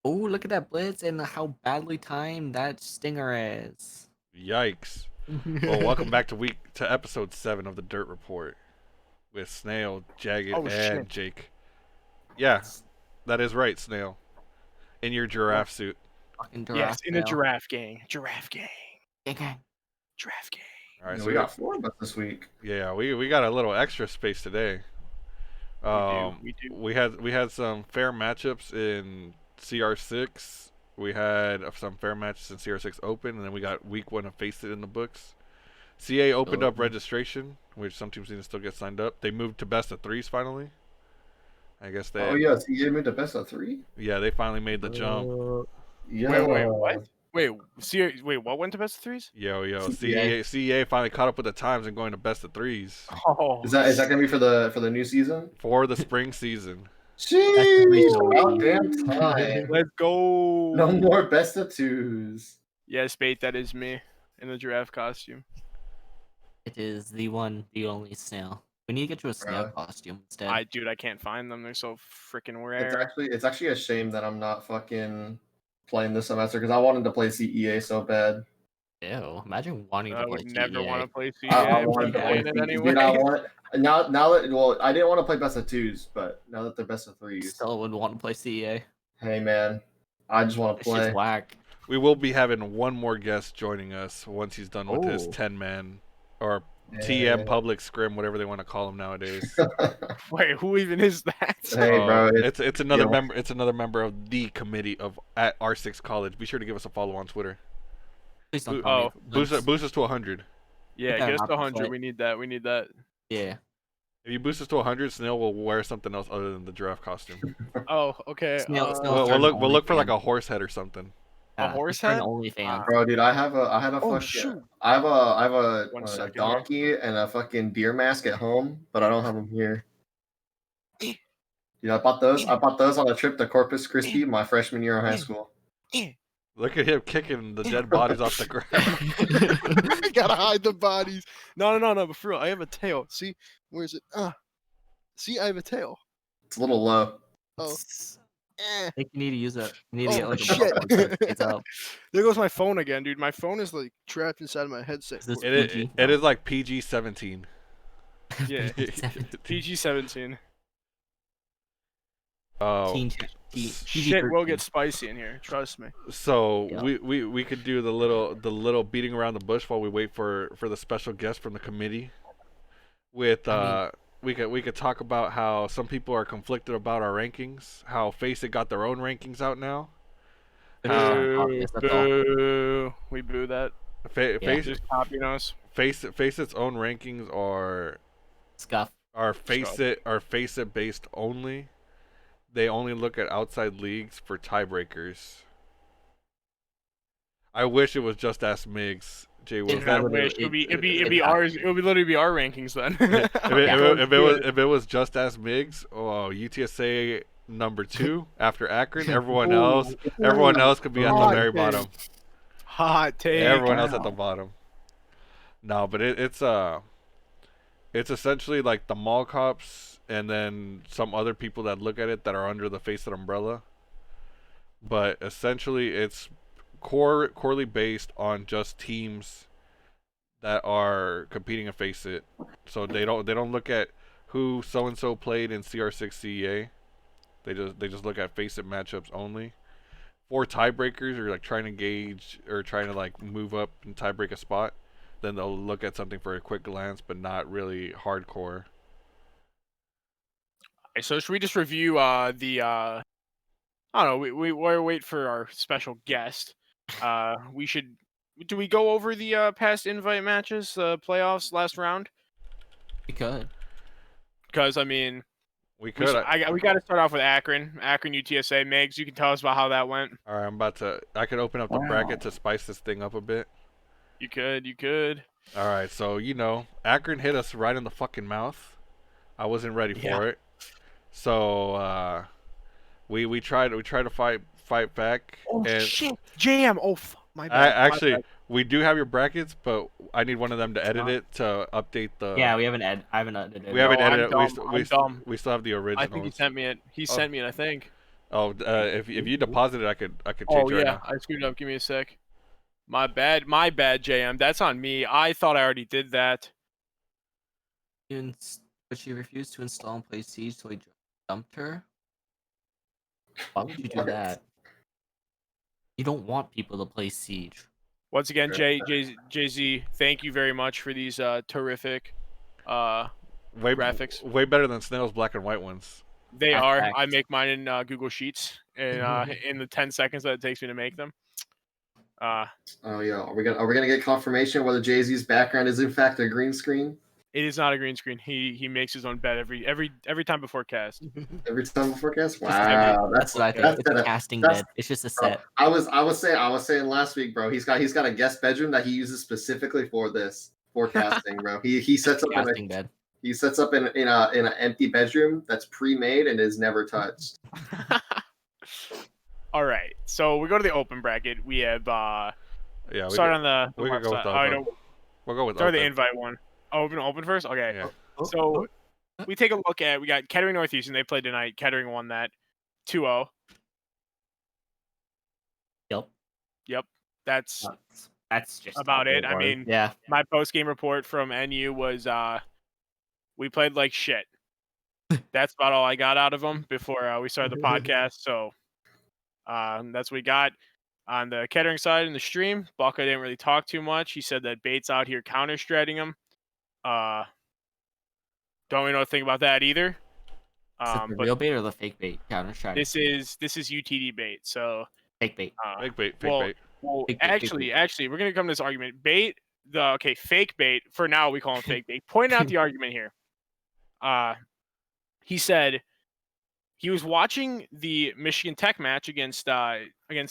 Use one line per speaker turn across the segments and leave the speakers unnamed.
Oh, look at that blitz and how badly timed that stinger is.
Yikes. Well, welcome back to episode 7 of the Dirt Report with Snail, Jagged,
Oh,
and
shit.
Jake. Yeah, that is right, Snail. In your giraffe suit.
Fucking giraffe.
Yes, in a giraffe gang. Giraffe gang.
Okay.
Giraffe gang.
All right,
Yeah,
so
we got 4 of us this week.
Yeah, we got a little extra space today.
We do.
We had some fair matchups in CR6. We had some fair matches in CR6 Open, and then we got week 1 of FaceIt in the books. CA opened up registration, which some teams need to still get signed up. They moved to best of 3s finally. I guess they.
Oh yeah, CA made the best of 3.
Yeah, they finally made the jump.
Yeah.
Wait, what? Wait, what went to best of threes?
Yo,
CA.
CA finally caught up with the times and going to best of 3s
Oh,
Is that gonna be for the new season?
for the spring season.
Jeez, about damn time.
let's go.
No more best of 2s.
Yes, bait, that is me in the giraffe costume.
It is the one, the only snail. We need to get you a snail costume instead.
I can't find them. They're so freaking rare.
It's actually a shame that I'm not fucking playing this semester because I wanted to play CEA so bad.
Ew, imagine wanting
I
to play
would never
CEA.
want to play CEA.
I wanted to play
it
CEA.
anyway.
Dude, I want now that well, I didn't want to play best of 2s, but now that they're best of 3s,
Still would want to play CEA.
hey man, I just want to
This shit's
play.
whack.
We will be having one more guest joining us once he's done with his
Oh.
10-man or
Yeah.
TM public scrim, whatever they want to call him nowadays.
Wait, who even is that?
Hey, bro,
it's another
you know.
member. It's another member of the committee of at R6 College. Be sure to give us a follow on Twitter.
Please don't
Oh,
call me.
Boost us to 100.
Yeah,
Yeah,
get us to
not
100.
like-
We need that. We need that.
Yeah.
If you boost us to 100, Snail will wear something else other than the giraffe costume.
Oh, okay.
Snail- Snail-
We'll
turn
look for
OnlyFans.
like a horse head or something.
A horse
turn
head?
OnlyFans.
Bro, dude, I had a
Oh,
fucking,
shoot.
I have a
1
a
second
donkey and a fucking deer mask at home, but I don't have them here. I bought those on a trip to Corpus Christi my freshman year of high school.
Look at him kicking the dead bodies off the ground.
I gotta hide the bodies. No, but for real, I have a tail. See? Where's it? See, I have a tail.
It's a little low.
Oh.
I think you need to use it. You need to
Oh,
get like a
shit.
belt that it's up.
There goes my phone again, dude. My phone is like trapped inside of my headset.
Is this
cord.
It is like PG-17.
Yeah. PG-17.
Oh.
Shit will get spicy in here. Trust me.
So
Yeah.
we could do the little beating around the bush while we wait for the special guest from the committee. With we could talk about how some people are conflicted about our rankings. How FaceIt got their own rankings out now.
Obvious, that's all.
Boo. We boo that.
Yeah.
Just copying us.
FaceIt's own rankings are
Scuff.
FaceIt based only. They only look at outside leagues for tiebreakers. I wish it was just Ask Migs. Jay, was
It
that
would-
It'd be
it-
ours. It would literally be our rankings then.
if it was just Ask Migs? Oh, UTSA number 2 after Akron. Everyone else could be at the
Hot
very
take.
bottom.
Hot take.
Everyone else at the bottom. No, but it's essentially like the mall cops and then some other people that look at it that are under the FaceIt umbrella. But essentially, it's corely based on just teams that are competing in FaceIt. So they don't look at who so and so played in CR6 CEA. They just look at FaceIt matchups only. For tiebreakers or like trying to gauge or trying to like move up and tiebreak a spot, then they'll look at something for a quick glance, but not really hardcore.
Okay, so should we just review the I don't know. We're wait for our special guest. We should. Do we go over the past invite matches, playoffs, last round?
We could.
Because I mean,
We
we
could.
got to start off with Akron UTSA. Megs, you can tell us about how that went.
All right, I could open up the bracket to spice this thing up a bit.
You could.
All right, so Akron hit us right in the fucking mouth. I wasn't ready for it. So we tried to fight back.
Oh
and
shit, jam! Oh fuck, my bad.
Actually, we do have your brackets, but I need one of them to edit it to update the.
Yeah, I haven't edited it.
We haven't
No, I'm
edited.
dumb. I'm dumb.
We still have the original.
I think he sent me it. He sent me it. I think.
Oh, if you deposit it, I could change
Oh
it right
yeah,
now.
I screwed up. Give me a sec. My bad, JM. That's on me. I thought I already did that.
But she refused to install and play Siege, so he dumped her. Why would you do that? You don't want people to play Siege.
Once again, Jay-Z, thank you very much for these terrific graphics.
Way better than Snail's black and white ones.
They are.
Facts.
I make mine in Google Sheets in the 10 seconds that it takes me to make them.
Oh yeah, are we gonna get confirmation whether Jay-Z's background is in fact a green screen?
It is not a green screen. He makes his own bet every time before cast.
Every time before cast?
Just every-
Wow,
That's what I think.
that's
It's a
better.
casting
That's-
bed. It's just a
Bro,
set.
I was saying last week, bro. He's got a guest bedroom that he uses specifically for this forecasting, bro. He sets up in
Casting bed.
he sets up in an empty bedroom that's pre-made and is never touched.
All right, so we go to the open bracket. We have
Yeah,
start on the
we
left
could go with
side.
the
Oh,
open.
no,
We'll go with
start the
open.
invite one. Open first. Okay.
Yeah.
So we take a look at we got Kettering Northeastern. They played tonight. Kettering won that 2-0.
Yep.
That's
That's just
about it. I mean,
yeah.
my post game report from NU was we played like shit. That's about all I got out of them before we started the podcast. So that's what we got on the Kettering side in the stream. Bucka didn't really talk too much. He said that Bait's out here counter stratting him. Don't really know what to think about that either.
Is it the
But
real bait or the fake bait? Counter strike.
this is UTD Bait. So
Fake bait.
Fake bait.
well,
Fake bait, fake
actually, we're gonna come to this argument. Bait, fake Bait. For now, we call him fake Bait. Pointing out the argument here. He said he was watching the Michigan Tech match against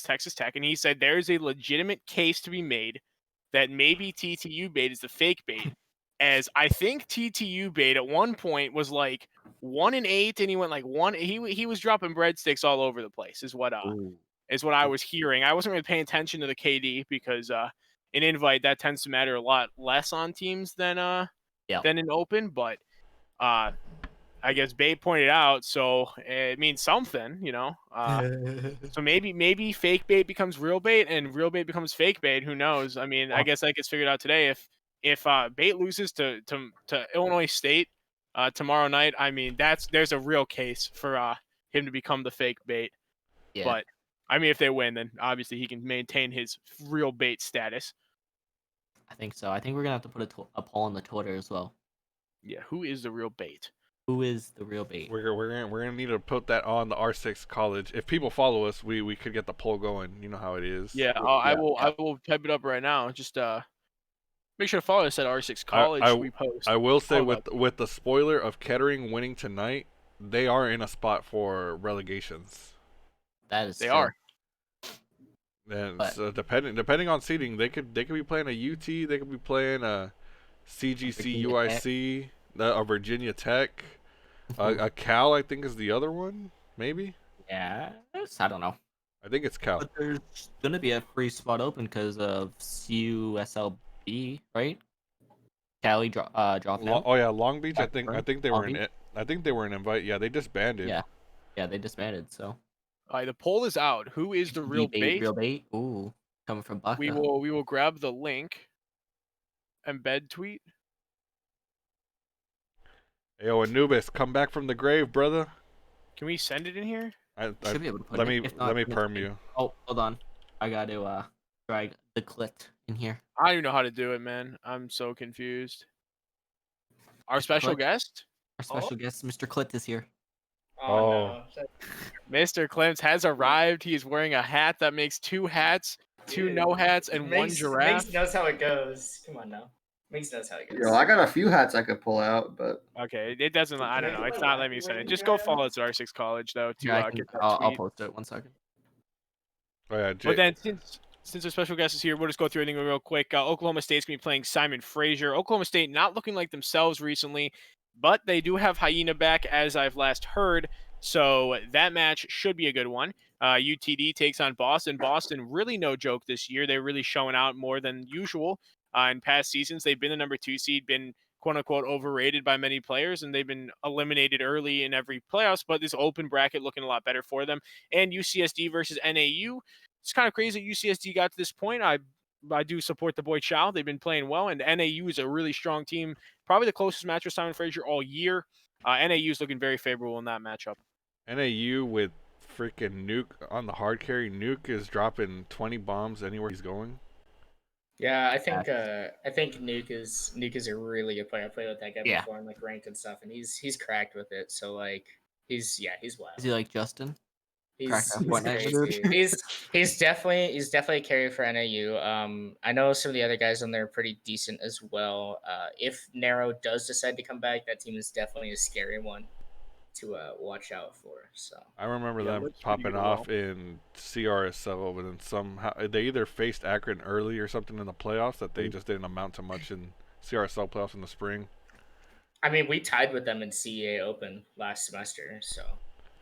Texas Tech, and he said there is a legitimate case to be made that maybe TTU Bait is the fake Bait. As I think TTU Bait at one point was like 1-8, and he went like one. He was dropping breadsticks all over the place. Is what I was hearing. I wasn't really paying attention to the KD because an invite that tends to matter a lot less on teams than an open. But I guess Bait pointed out, so it means something, you know. So maybe fake Bait becomes real Bait, and real Bait becomes fake Bait. Who knows? I mean, I guess that gets figured out today. If Bait loses to Illinois State tomorrow night, I mean there's a real case for him to become the fake Bait.
Yeah.
But I mean, if they win, then obviously he can maintain his real Bait status.
I think so. I think we're gonna have to put a poll on the Twitter as well.
Yeah, who is the real Bait?
Who is the real bait?
We're gonna need to put that on the R6 college. If people follow us, we could get the poll going. You know how it is.
Yeah, I will type it up right now. Just make sure to follow us at R6 College. We post.
I will say
all
with the spoiler of Kettering winning tonight, they are in a spot for relegations.
That is
they
true.
are.
And
But-
so depending on seeding, they could be playing a UT, they could be playing a CGC
Virginia
UIC, a Virginia Tech, a Cal. I think is the other one, maybe.
Yeah. I don't know.
I think it's Cal.
But there's gonna be a free spot open because of CUSLB, right? Cali dropped out.
Oh yeah, Long Beach. I
Blackburn,
think they
Long
were in
Beach.
it. I think they were an invite. Yeah, they disbanded.
Yeah, they disbanded. So
All right, the poll is out. Who is the real Bait?
Real bait. Ooh, coming from Bucka.
We will grab the link. Embed tweet.
Yo, Anubis, come back from the grave, brother.
Can we send it in here?
Should be able to put
let
it.
me
If not,
let me
it's
perm
fine.
you.
Oh, hold on. I got to drag the clit in here.
I don't even know how to do it, man. I'm so confused. Our special
Clit.
guest,
Our special guest, Mr. Clit, is here.
Oh.
No.
Mr. Klimpse, has arrived. He is wearing a hat that makes 2 hats, 2
Dude,
no hats, and 1 giraffe.
Miggs knows how it goes. Come on now. Miggs knows how it goes.
Yo, I got a few hats I could pull out, but
Okay, it doesn't. I don't know. It's not letting me send it. Just go follow us at R6 College though to
Yeah, I can,
get that
I'll
tweet.
post it. 1 second.
Oh yeah,
But then since our special guest is here, we'll just go through everything real quick. Oklahoma State's gonna be playing Simon Frazier. Oklahoma State not looking like themselves recently, but they do have Hyena back as I've last heard. So that match should be a good one. UTD takes on Boston. Boston really no joke this year. They're really showing out more than usual. In past seasons, they've been the number 2 seed, been quote unquote overrated by many players, and they've been eliminated early in every playoffs. But this open bracket looking a lot better for them. And UCSD versus NAU. It's kind of crazy that UCSD got to this point. I do support the boy Chow. They've been playing well, and NAU is a really strong team. Probably the closest match with Simon Frazier all year. NAU is looking very favorable in that matchup.
NAU with freaking Nuke on the hard carry. Nuke is dropping 20 bombs anywhere he's going.
Yeah, I think Nuke is a really good player. I played with that guy before in like ranked and stuff, and he's cracked with it. So like he's wild.
Is he like Justin?
He's crazy. he's definitely a carry for NAU. I know some of the other guys on there are pretty decent as well. If Narrow does decide to come back, that team is definitely a scary one to watch out for. So
I remember them popping off in CRSL, but then somehow they either faced Akron early or something in the playoffs that they just didn't amount to much in CRSL playoffs in the spring.
I mean, we tied with them in CEA Open last semester, so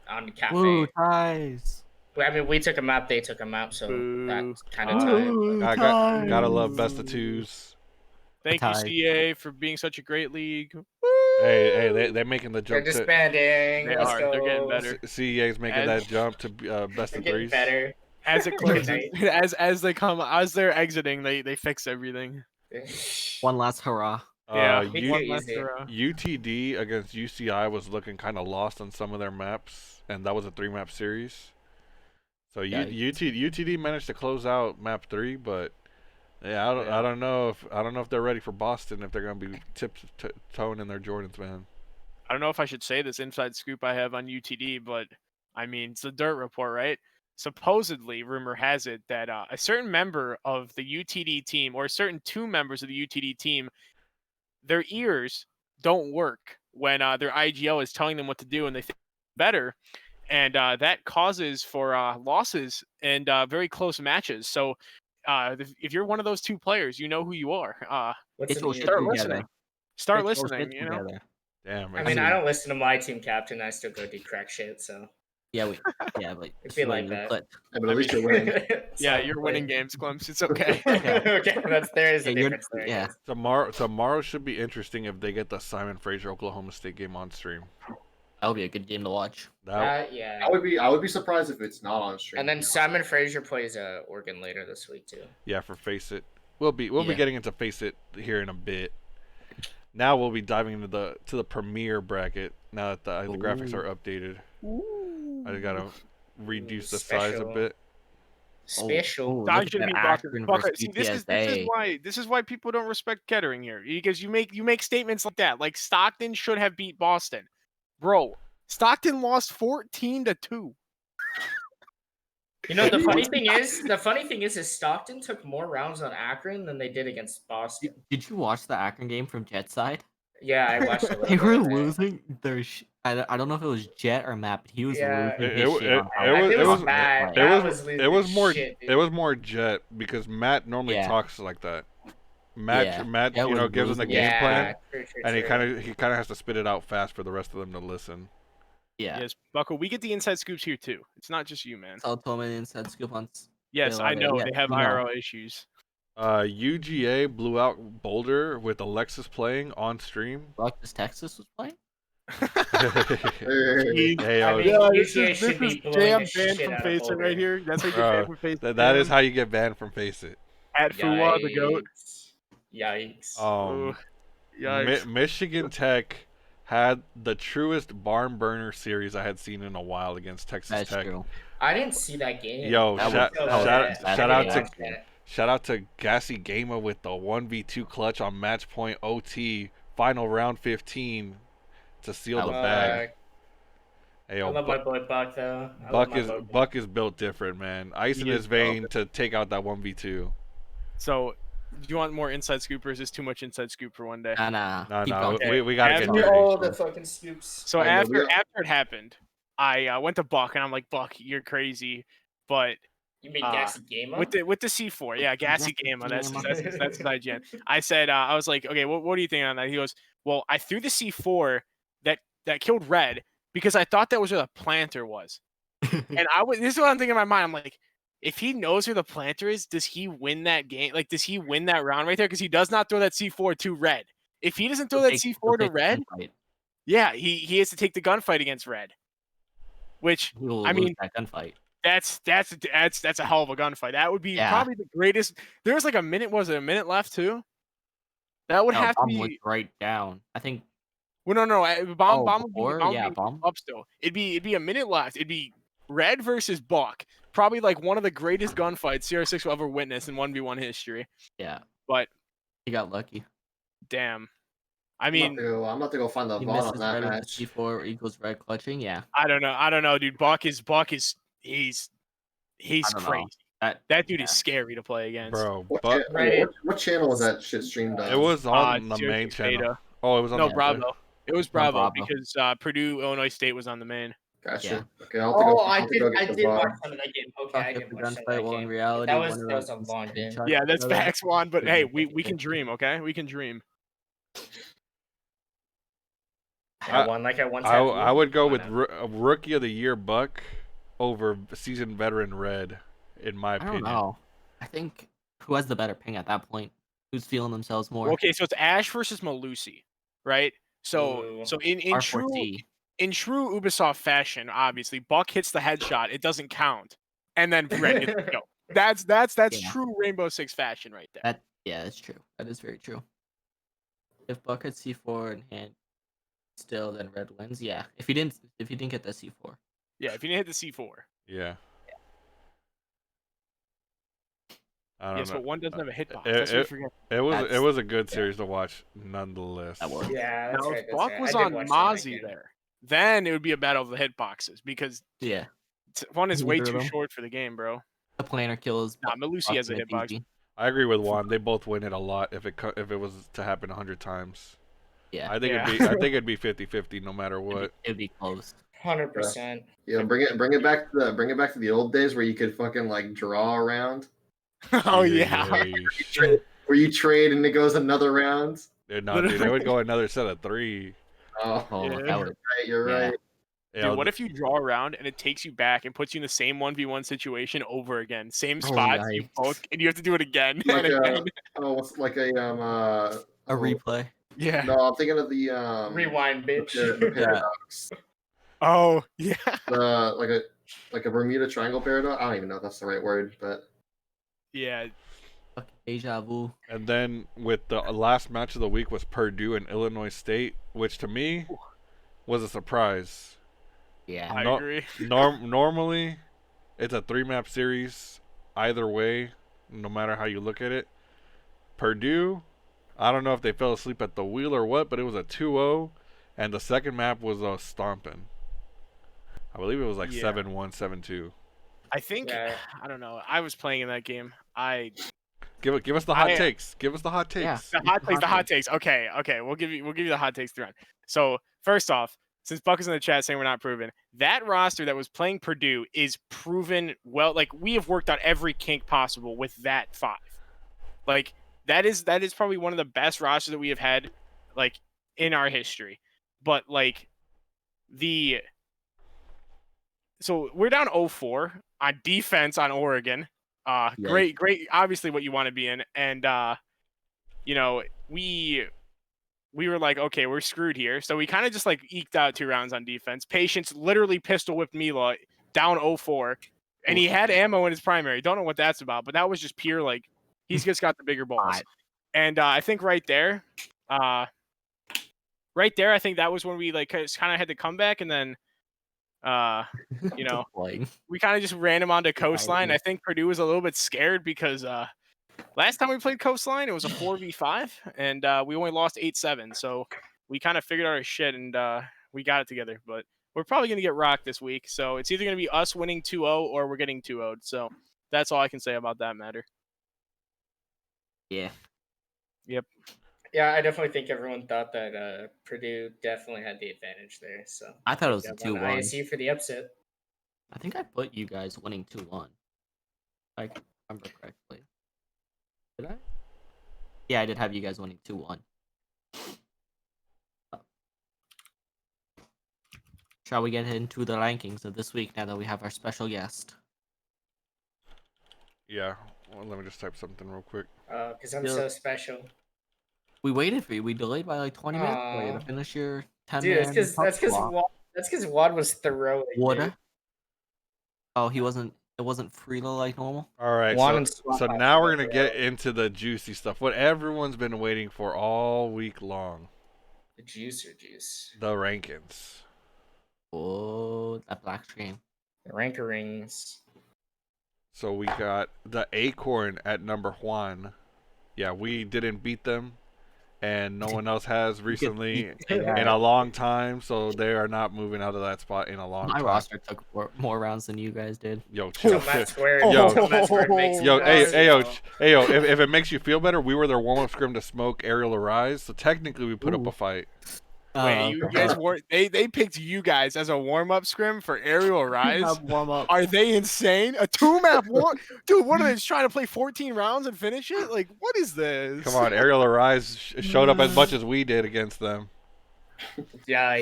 on Cafe.
Woo, ties.
I mean, we took a map, they took a map, so that kind of tied.
Gotta love best of twos.
Thank you, CA, for being such a great league.
Hey, they're making the jump.
They're disbanding.
They are. They're getting better.
CEA's making that jump to best of threes.
Better.
As it closes, as they're exiting, they fix everything.
One last hurrah.
UTD against UCI was looking kind of lost on some of their maps, and that was a 3-map series. So UTD managed to close out map 3, but yeah, I don't know if they're ready for Boston, if they're gonna be toeing in their Jordans, man.
I don't know if I should say this inside scoop I have on UTD, but I mean it's a dirt report, right? Supposedly, rumor has it that a certain member of the UTD team, or certain 2 members of the UTD team, their ears don't work when their IGL is telling them what to do, and they think better, and that causes for losses and very close matches. So if you're one of those 2 players, you know who you are. Start listening. Start listening. You know.
Damn.
I mean, I don't listen to my team captain. I still go do crack shit. So.
Yeah, but
it'd be like that.
But at least you're winning.
Yeah, you're winning games, Klimpse. It's okay.
Okay, there is a difference there.
Yeah.
Tomorrow should be interesting if they get the Simon Frazier Oklahoma State game on stream.
That would be a good game to watch.
Yeah.
I would be surprised if it's not on stream.
And then Simon Frazier plays Oregon later this week too.
Yeah, for FaceIt. We'll be getting into FaceIt here in a bit. Now we'll be diving into the premier bracket. Now that the graphics are updated. I just gotta reduce the size a bit.
Special.
This is why people don't respect Kettering here, because you make statements like that. Like Stockton should have beat Boston, bro. Stockton lost 14-2.
You know, the funny thing is Stockton took more rounds on Akron than they did against Boston.
Did you watch the Akron game from Jet side?
Yeah, I watched it.
They were losing their. I don't know if it was Jet or Matt, but he was losing.
It was more Jet, because Matt normally talks like that. Matt, gives them the game plan, and he kind of has to spit it out fast for the rest of them to listen.
Yeah.
Yes, Buckle. We get the inside scoops here too. It's not just you, man.
I'll tell me inside scoop on.
Yes, I know they have IRL issues.
UGA blew out Boulder with Alexis playing on stream.
Alexis Texas was playing.
UGA should be
banned from FaceIt right here. That's how you get banned from FaceIt.
That is how you get banned from FaceIt.
At Fuwa the goat.
Yikes.
Yikes.
Michigan Tech had the truest barn burner series I had seen in a while against Texas Tech.
True.
I didn't see that game.
Yo, shout out to Gassy Gamer with the 1v2 clutch on match point OT final round 15 to seal the bag. Hey,
I love my boy Buck though.
Buck is built different, man. Ice in his vein to take out that 1v2.
So, do you want more inside scoop, or is this too much inside scoop for one day?
No.
Okay.
We gotta get
all the fucking scoops.
So after it happened, I went to Buck and I'm like, Buck, you're crazy, but
you mean Gassy Gamer
with the C4? Yeah, Gassy Gamer. That's his IGN. I said, I was like, okay, what do you think on that? He goes, well, I threw the C4 that killed Red because I thought that was where the planter was, and this is what I'm thinking in my mind. I'm like, if he knows where the planter is, does he win that game? Like, does he win that round right there? Because he does not throw that C4 to Red. If he doesn't throw
He'll
that
take-
C4
he'll
to
take the
red,
gunfight.
yeah, he has to take the gunfight against red. Which
He will
I
lose
mean,
that gunfight.
that's a hell of a gunfight. That would be
Yeah.
probably the greatest. There was like a minute. Was it a minute left too? That would
No,
have to
bomb went
be.
right down. I think.
Well, no. Bomb would be
before?
bomb
Yeah,
would be
bomb.
up still. It'd be a minute left. It'd be red versus Buck. Probably like one of the greatest gunfights CR6 will ever witness in 1v1 history.
Yeah,
But
he got lucky.
damn, I
I'm
mean,
about to go find the
He
VOD on
misses
that
red with
match.
the C4 equals red clutching. Yeah,
I don't know, dude. Buck is he's
I don't know.
crazy. That dude is scary to play against.
Bro.
What,
But
what channel was that shit streamed on?
it was on the
CR6
main channel.
beta.
Oh, it was on
No,
the
Bravo. It was
on
Bravo,
Bravo.
because Purdue, Illinois State was on the main.
Gotcha.
Yeah.
Okay, I'll have to go.
Oh,
I'll
I
have to go
did. I
get the
did
VOD.
watch some of that game. Okay,
Buck
I
hit
did
the
watch some of that
gunfight. Well, in
game.
reality,
That was
one
a
round
long game.
headshot
Yeah,
to
that's
the other.
facts, Juan. But
Pretty
hey,
good.
we can dream, okay? We can dream.
I won like I once.
I would go with Rookie of the Year Buck over seasoned veteran Red, in my
I
opinion.
don't know. I think who has the better ping at that point? Who's feeling themselves more?
Okay, so it's Ash versus Maluci, right? So
Ooh.
in true
R4T.
Ubisoft fashion, obviously, Buck hits the headshot, it doesn't count, and then Red gets the kill. That's
Yeah.
true Rainbow Six fashion right there.
That's true. That is very true. If Buck had C4 in hand, still then red wins. Yeah. If he didn't get the C4.
Yeah, if you didn't hit the C4.
Yeah. I don't
Yes,
know.
but one doesn't have a hitbox.
it-
That's what you
it-
forget.
It was a good series to watch, nonetheless.
That was.
Yeah, that's
Now,
right.
if
That's
Buck
right.
was
I did
on
watch some of that
Mozzie
game.
there, then it would be a battle of the hitboxes, because
Yeah.
one is way
Neither of
too
them.
short for the game, bro.
The planar kills.
Nah, Maluci has a hitbox.
Easy.
I agree with Juan. They both win it a lot if it was to happen 100 times.
Yeah.
I think
Yeah.
it'd be 50-50 no matter what.
It'd be close.
100%.
Yeah, bring it back to the old days where you could fucking like draw a round,
Oh yeah.
Sheesh.
where you trade and it goes another round.
No, dude, they would go another set of 3.
Oh,
Oh,
Yeah.
that would.
right, you're
Yeah.
right.
Yeah,
Dude, what if you draw around and it takes you back and puts you in the same 1v1 situation over again? Same
Oh,
spots, you
yikes.
both, and you have to do it again
Like
and
a
again.
what's like a
A replay.
Yeah.
No, I'm thinking of the
Rewind, bitch.
the paradox.
Oh, yeah.
The like a Bermuda Triangle paradox. I don't even know if that's the right word, but
Yeah.
Fucking deja vu.
And then with the last match of the week was Purdue and Illinois State, which to me was a surprise.
Yeah.
I
No-
agree.
Normally, it's a 3-map series either way, no matter how you look at it. Purdue, I don't know if they fell asleep at the wheel or what, but it was a 2-0, and the second map was a stomping. I believe it was like
Yeah.
7-1, 7-2.
I think,
Yeah.
I don't know. I was playing in that game.
Give us the hot
I-
takes. Give us the hot takes.
Yeah.
The hot takes. Okay. We'll give you the hot takes throughout. So first off, since Buck is in the chat saying we're not proven, that roster that was playing Purdue is proven well. Like, we have worked out every kink possible with that 5. Like, that is probably one of the best rosters that we have had, like, in our history. But like so we're down 0-4 on defense on Oregon. Great, obviously what you want to be in. And you know, we were like, okay, we're screwed here. So we kind of just like eked out 2 rounds on defense. Patience literally pistol whipped Mila down 0-4. And he had ammo in his primary. Don't know what that's about, but that was just pure, like, he's just got the bigger balls. And I think right there, I think that was when we like kind of had to come back, and then you know, we kind of just ran him onto Coastline. I think Purdue was a little bit scared because last time we played Coastline, it was a 4v5, and we only lost 8-7. So we kind of figured out our shit, and we got it together. But we're probably going to get rocked this week. So it's either going to be us winning 2-0 or we're getting 2-0'd. So that's all I can say about that matter.
Yeah.
Yep.
Yeah, I definitely think everyone thought that Purdue definitely had the advantage there. So
I thought it was a
yeah,
2-1.
ISU for the upset.
I think I put you guys winning 2-1. I remember correctly. Did I? Yeah, I did have you guys winning 2-1. Shall we get into the rankings of this week now that we have our special guest?
Yeah. Well, let me just type something real quick.
Because I'm
Yeah.
so special.
We waited for you. We delayed by like 20 minutes for you to
Aw.
finish your 10
Dude,
minute
that's because Wad was throwing.
Water.
Dude.
Oh, he wasn't. It wasn't Frito like normal.
All right,
Juan
so
and Swap
so
House
now we're
were
gonna get into the juicy stuff. What everyone's been waiting for all week long.
The juice.
The rankings.
Oh, that black screen.
The rankerings.
So we got the Acorn at number 1. Yeah, we didn't beat them, and no one else has recently in a long time, so they are not moving out of that spot in a long
My
time.
roster took more rounds than you guys did.
Yo, chill.
So that's where
If it makes you feel better, we were their warm-up scrim to smoke Aerial Arise, so technically we put up a fight.
Wait, you guys they picked you guys as a warm-up scrim for Aerial Rise?
Warm-up.
Are they insane? A 2-map warm? Dude, what are they just trying to play 14 rounds and finish it? Like, what is this?
Come on, Aerial Arise showed up as much as we did against them.
Yeah,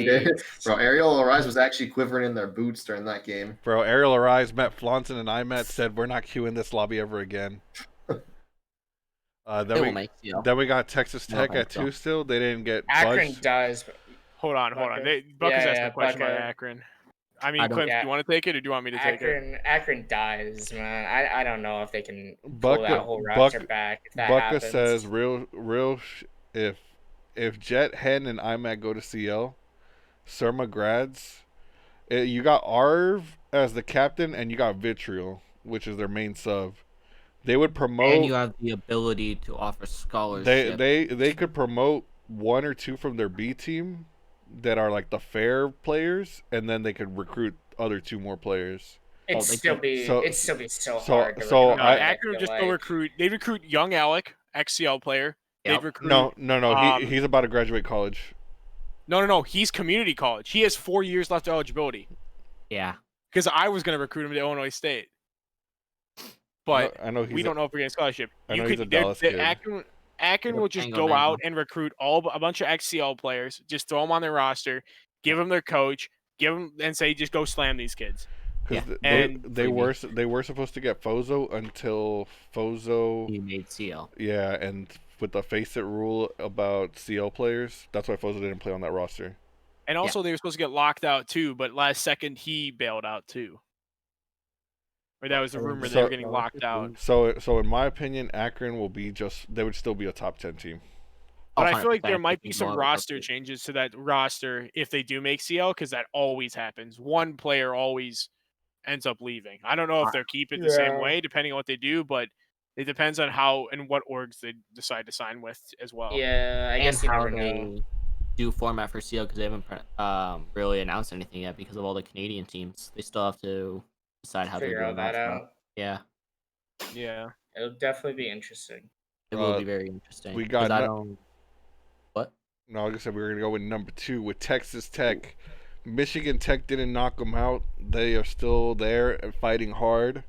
Bro, Aerial Arise was actually quivering in their boots during that game.
Bro, Aerial Arise met Flaunton and I said we're not queuing this lobby ever again. Then we got Texas Tech at 2 still. They didn't get
Akron
budged.
dies.
Hold on. Bucker's asking a question about Akron. I mean, Klimpse, do you want to take it or do you want me to take it?
Akron dies, man. I don't know if they can pull that whole roster back. If that
Bucka
happens.
says if Jet, Hen, and IMAC go to CL, Surma grads, you got Arv as the captain and you got Vitriol, which is their main sub. They would promote.
And you have the ability to offer scholarships.
They could promote 1 or 2 from their B team that are like the fair players, and then they could recruit other 2 more players.
It'd still be so hard.
Akron would just go recruit. They recruit young Alec, XCL player.
Yep.
They'd recruit.
No. He's about to graduate college.
No. He's community college. He has 4 years left of eligibility.
Yeah.
Because I was gonna recruit him to Illinois State. But
I know
we don't know if we're getting scholarship.
He's a Dallas kid.
Akron will just go out and recruit a bunch of XCL players, just throw them on their roster, give them their coach, and say just go slam these kids.
Because they were supposed to get Fozo until Fozo
He made CL.
Yeah, and with the FaceIt rule about CL players, that's why Fozo didn't play on that roster.
And also they were supposed to get locked out too, but last second he bailed out too. Or that was a rumor they were getting locked out.
So in my opinion, Akron will be they would still be a top 10 team.
But I feel like there might be some roster changes to that roster if they do make CL, because that always happens. One player always ends up leaving. I don't know if they'll keep it the same way, depending on what they do, but it depends on how and what orgs they decide to sign with as well.
Yeah, I guess you never know.
They do format for CL, because they haven't really announced anything yet because of all the Canadian teams. They still have to decide how to
figure that out.
Yeah.
It'll definitely be interesting.
It will be very interesting.
We got
what?
No, like I said, we were gonna go with number 2 with Texas Tech. Michigan Tech didn't knock them out. They are still there and fighting hard.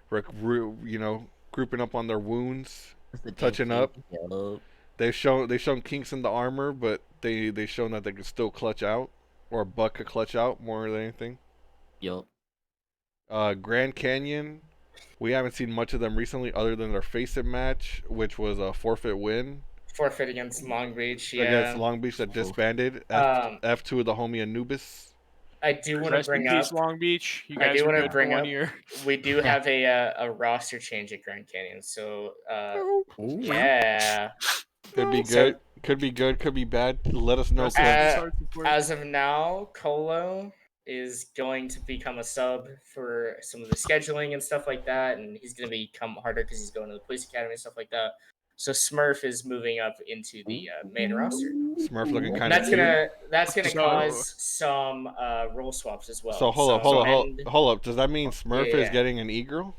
Grouping up on their wounds, touching up. Yep. They've shown kinks in the armor, but they've shown that they can still clutch out, or Buck a clutch out more than anything.
Yup.
Grand Canyon, we haven't seen much of them recently other than their FaceIt match, which was a forfeit win.
Forfeit against Long Beach, yeah.
Against Long Beach that disbanded. F2 of the homie Anubis.
I do want to bring up
Long Beach. You guys are good for 1 year.
We do have a roster change at Grand Canyon, so yeah.
Could be good. Could be good. Could be bad. Let us know.
As of now, Colo is going to become a sub for some of the scheduling and stuff like that, and he's going to become harder because he's going to the police academy and stuff like that. So Smurf is moving up into the main roster.
Smurf looking kind of.
That's gonna cause some role swaps as well.
So hold up. Does that mean Smurf is getting an e-girl?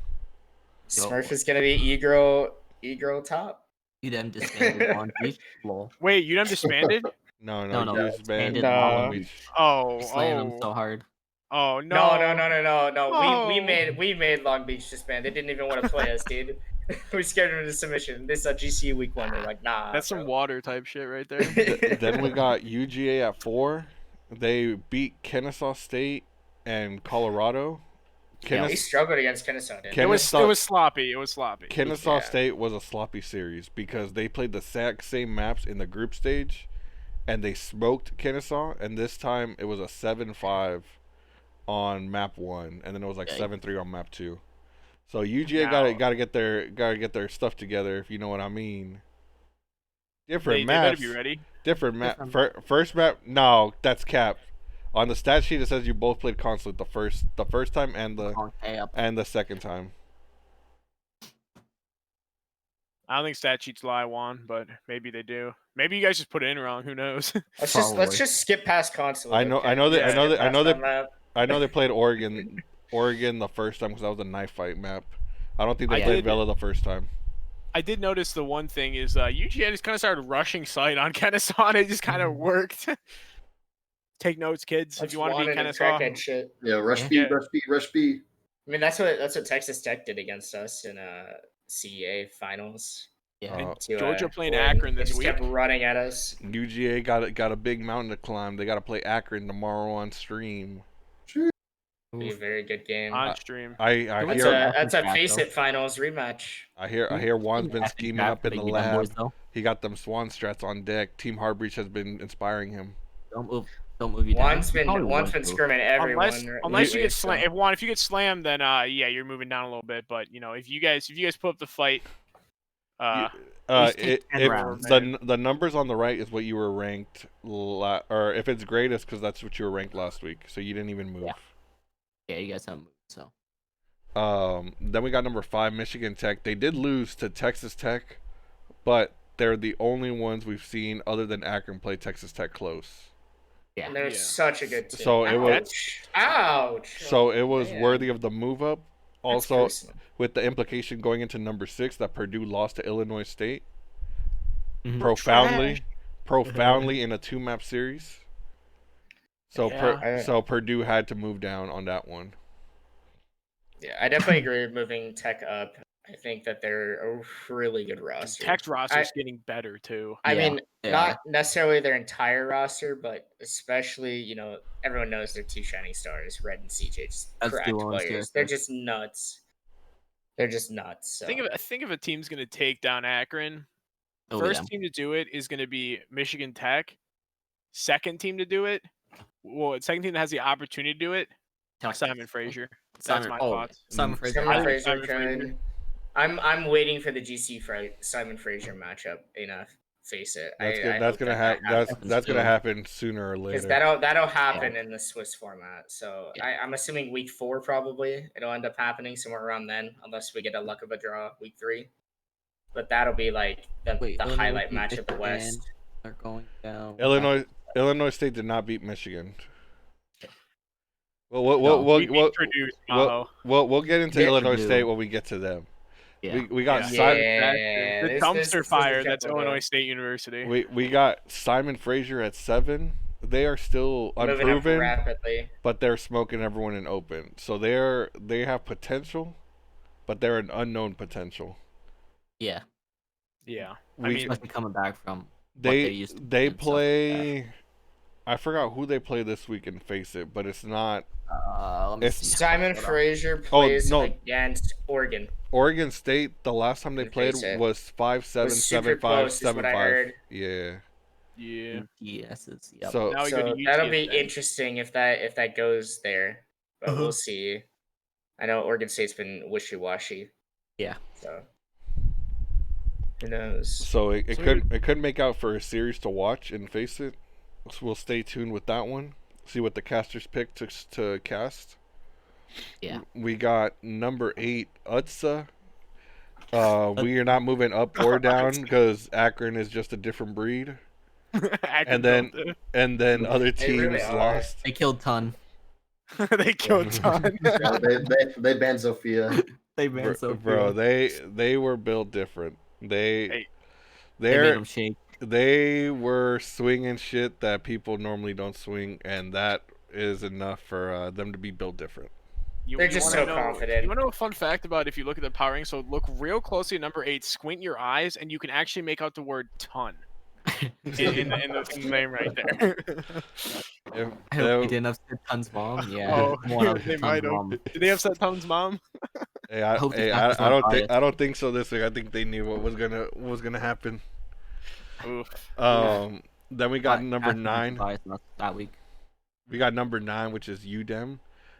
Smurf is gonna be e-girl top.
You them disbanded on Beach.
Wait, you them disbanded?
No,
disbanded.
Oh,
slaying them so hard.
Oh no!
No.
Oh.
We made Long Beach disband. They didn't even want to play us, dude. We scared them into submission. This GCU week 1. They're like, nah.
That's some water type shit right there.
Then we got UGA at 4. They beat Kennesaw State and Colorado
He struggled against Kennesaw. Didn't he?
It was sloppy. It was sloppy.
Kennesaw State was a sloppy series because they played the exact same maps in the group stage, and they smoked Kennesaw. And this time it was a 7-5 on map 1, and then it was like 7-3 on map 2. So UGA gotta get their stuff together, if you know what I mean. Different maps.
They better be ready.
Different map. First map. No, that's cap. On the stat sheet, it says you both played Consulate the first time and the second time.
I don't think stat sheets lie, Juan, but maybe they do. Maybe you guys just put it in wrong. Who knows?
Let's just skip past Consulate.
I know they played Oregon the first time because that was a knife fight map. I don't think they played Vela the first time.
I did notice the one thing is UGA just kind of started rushing site on Kennesaw, and it just kind of worked. Take notes, kids, if you want to be Kennesaw.
Shit.
Yeah, rush B.
I mean, that's what Texas Tech did against us in CEA finals.
Yeah,
Georgia playing Akron this week.
Kept running at us.
UGA got a big mountain to climb. They got to play Akron tomorrow on stream.
Be a very good game.
On stream.
I hear
that's a FaceIt finals rematch.
I hear Juan's been scheming up in the lab. He got them swan strats on deck. Team Heartbreach has been inspiring him.
Don't move you down.
Juan's been screaming everyone.
Unless you get slammed. If you get slammed, then you're moving down a little bit. But if you guys put up the fight,
the numbers on the right is what you were ranked, or if it's greatest, because that's what you were ranked last week. So you didn't even move.
Yeah, you guys haven't moved. So.
Then we got number 5, Michigan Tech. They did lose to Texas Tech, but they're the only ones we've seen other than Akron play Texas Tech close.
Yeah,
and they're such a good team.
So it was
ouch.
So it was worthy of the move up. Also, with the implication going into number 6 that Purdue lost to Illinois State profoundly in a 2-map series. So so Purdue had to move down on that one.
Yeah, I definitely agree with moving Tech up. I think that they're a really good roster.
Tech's roster is getting better too.
I mean, not necessarily their entire roster, but especially, everyone knows they're 2 shining stars, Red and CJ, just cracked players. They're just nuts. So.
I think if a team's gonna take down Akron, first team to do it is gonna be Michigan Tech. Second team to do it, second team that has the opportunity to do it, Simon Frazier. That's my thoughts.
Simon Frazier.
I'm waiting for the GC Simon Frazier matchup in FaceIt.
That's gonna happen sooner or later.
That'll happen in the Swiss format. So I'm assuming week 4 probably it'll end up happening somewhere around then, unless we get a luck of a draw week 3. But that'll be like the highlight match of the West.
They're going down.
Illinois State did not beat Michigan. We'll get into Illinois State when we get to them.
Yeah.
We got
the dumpster fire. That's Illinois State University.
We got Simon Frazier at 7. They are still unproven,
rapidly,
but they're smoking everyone in open. So they have potential, but they're an unknown potential.
Yeah.
Yeah.
I mean, coming back from
they play. I forgot who they play this week in FaceIt, but it's not.
Simon Frazier plays against Oregon.
Oregon State. The last time they played was 5-7, 7-5, 7-5. Yeah.
Yes.
So
that'll be interesting if that goes there, but we'll see. I know Oregon State's been wishy-washy.
Yeah.
So who knows?
So it could make out for a series to watch and FaceIt. So we'll stay tuned with that one. See what the casters pick to cast.
Yeah.
We got number 8, Utsa. We are not moving up or down because Akron is just a different breed. and then other teams lost.
They killed Ton.
They killed Ton.
They banned Sophia.
They banned Sophia.
Bro, they were built different. They
made them shake.
They were swinging shit that people normally don't swing, and that is enough for them to be built different.
They're just so confident.
You want to know a fun fact about if you look at the powering? So look real closely at number 8, squint your eyes, and you can actually make out the word ton. in the name right there.
I hope they didn't upset Tun's mom. Yeah.
Oh,
one of
they
Tun's
might have.
mom.
Did they upset Tom's mom?
Hey,
I hope the
hey,
fact is
I
not
don't think
biased.
I don't think so this week. I think they knew what was gonna happen.
Oof.
Then we got
But
number
actually,
9.
biased enough that week.
We got number 9, which is UDEM.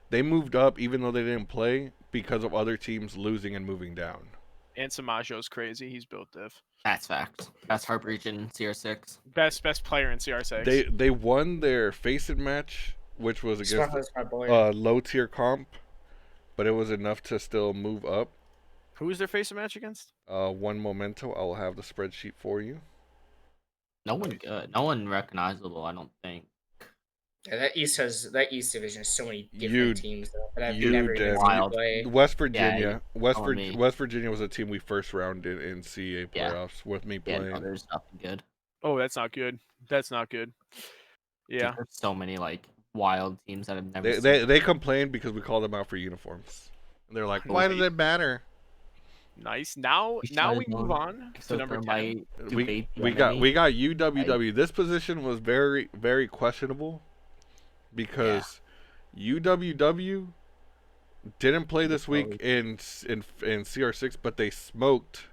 They moved up even though they didn't play because of other teams losing and moving down.
And Samajo's crazy. He's built diff.
That's facts. That's Heartbreach in CR6.
Best player in CR6.
They won their FaceIt match, which was against
Smart's my boy.
low tier comp, but it was enough to still move up.
Who was their face match against?
One memento. I will have the spreadsheet for you.
No one good. No one recognizable, I don't think.
Yeah, that East division has so many different
You-
teams that I've
you
never even
damn-
seen
Wild.
play.
West Virginia.
telling me.
West Virginia was a team we first rounded in CEA
Yeah.
playoffs with me
Yeah,
playing.
no, there's nothing good.
Oh, that's not good. That's not good.
Dude,
Yeah.
there's so many like wild teams that I've never seen.
They complained because we called them out for uniforms. And they're like, why does it matter?
Nice. Now
We
we
started
move
on
on to
So
number
there
10.
might
We
debate the
we got
enemy.
we got UWW. This position was very very questionable because UWW didn't play this week in CR6, but they smoked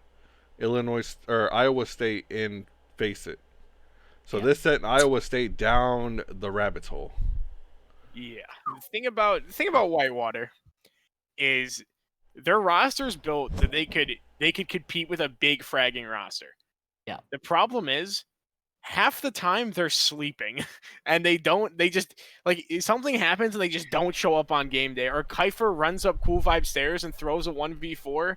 Iowa State in FaceIt. So
Yeah.
this sent Iowa State down the rabbit's hole.
Yeah. The thing about Whitewater is their roster's built that they could compete with a big fragging roster.
Yeah.
The problem is half the time they're sleeping and they just like something happens and they just don't show up on game day, or Kiefer runs up Cool Vibe stairs and throws a 1v4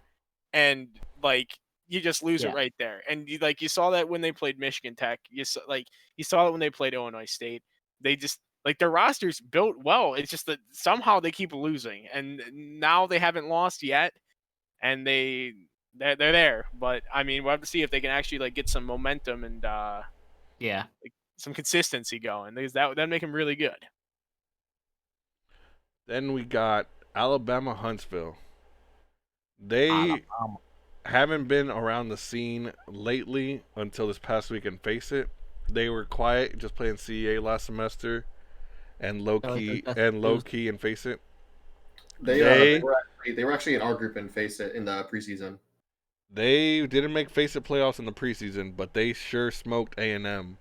and like you just lose it right there. And you saw that when they played Michigan Tech. You saw it when they played Illinois State. They just like their roster's built well. It's just that somehow they keep losing, and now they haven't lost yet, and they're there. But I mean, we'll have to see if they can actually like get some momentum and some consistency going, because that'd make them really good.
Then we got Alabama Huntsville. They haven't been around the scene lately until this past week in FaceIt. They were quiet, just playing CEA last semester, and low key in FaceIt.
They were actually in our group in FaceIt in the preseason.
They didn't make FaceIt playoffs in the preseason, but they sure smoked A&M.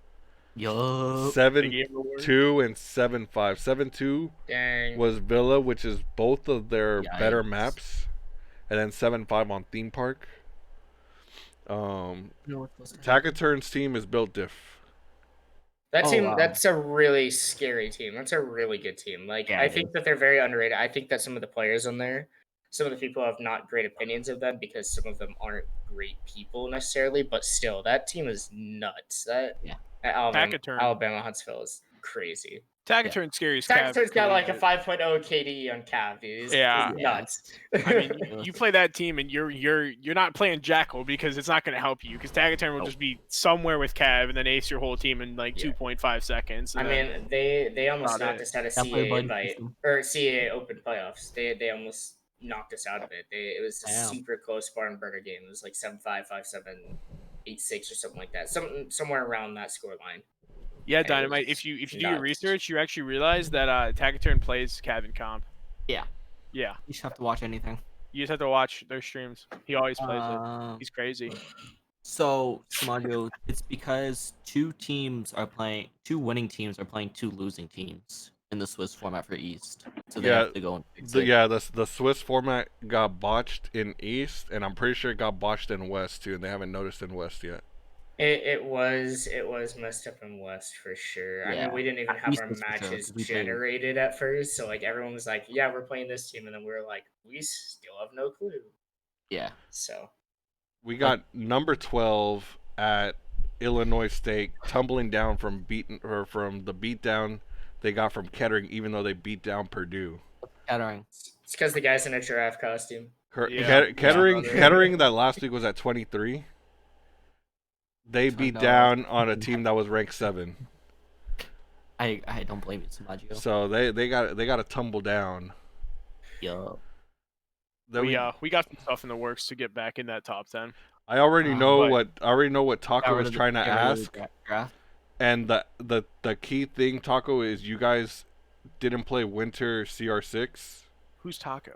Yup.
7-2 and 7-5. 7-2 was Villa, which is both of their better maps, and then 7-5 on Theme Park. Takaturn's team is built diff.
That team, that's a really scary team. That's a really good team. Like, I think that they're very underrated. I think that some of the players on there, some of the people have not great opinions of them because some of them aren't great people necessarily, but still, that team is nuts. Alabama Huntsville is crazy.
Takaturn's scary as
Takaturn's got like a 5.0 KD on Cav, dude. He's nuts.
I mean, you play that team and you're not playing Jackal because it's not going to help you, because Tagaturn will just be somewhere with Cav and then ace your whole team in like 2.5 seconds.
I mean, they almost knocked us out of CA invite or CA Open playoffs. They almost knocked us out of it. It was a super close barn burner game. It was like 7-5, 5-7, 8-6 or something like that. Somewhere around that score line.
Yeah, Dynamite. If you do your research, you actually realize that Tagaturn plays Cav in comp.
Yeah.
Yeah.
You just have to watch anything.
You just have to watch their streams. He always plays it. He's crazy.
So, Samajo, it's because two winning teams are playing two losing teams in the Swiss format for East. So they have to go and fix it.
The Swiss format got botched in East, and I'm pretty sure it got botched in West too, and they haven't noticed in West yet.
It was messed up in West for sure. I mean, we didn't even have our matches generated at first, so like everyone was like, "Yeah, we're playing this team," and then we were like, "We still have no clue."
Yeah.
So
we got number 12 at Illinois State tumbling down from the beatdown they got from Kettering, even though they beat down Purdue.
Kettering.
It's because the guy's in a giraffe costume.
Kettering that last week was at 23. They beat down on a team that was ranked 7.
I don't blame you, Samajo.
So they got to tumble down.
Yup.
We got some stuff in the works to get back in that top 10.
I already know what Taco is trying to ask.
Draft.
And the key thing, Taco, is you guys didn't play Winter CR6.
Who's Taco?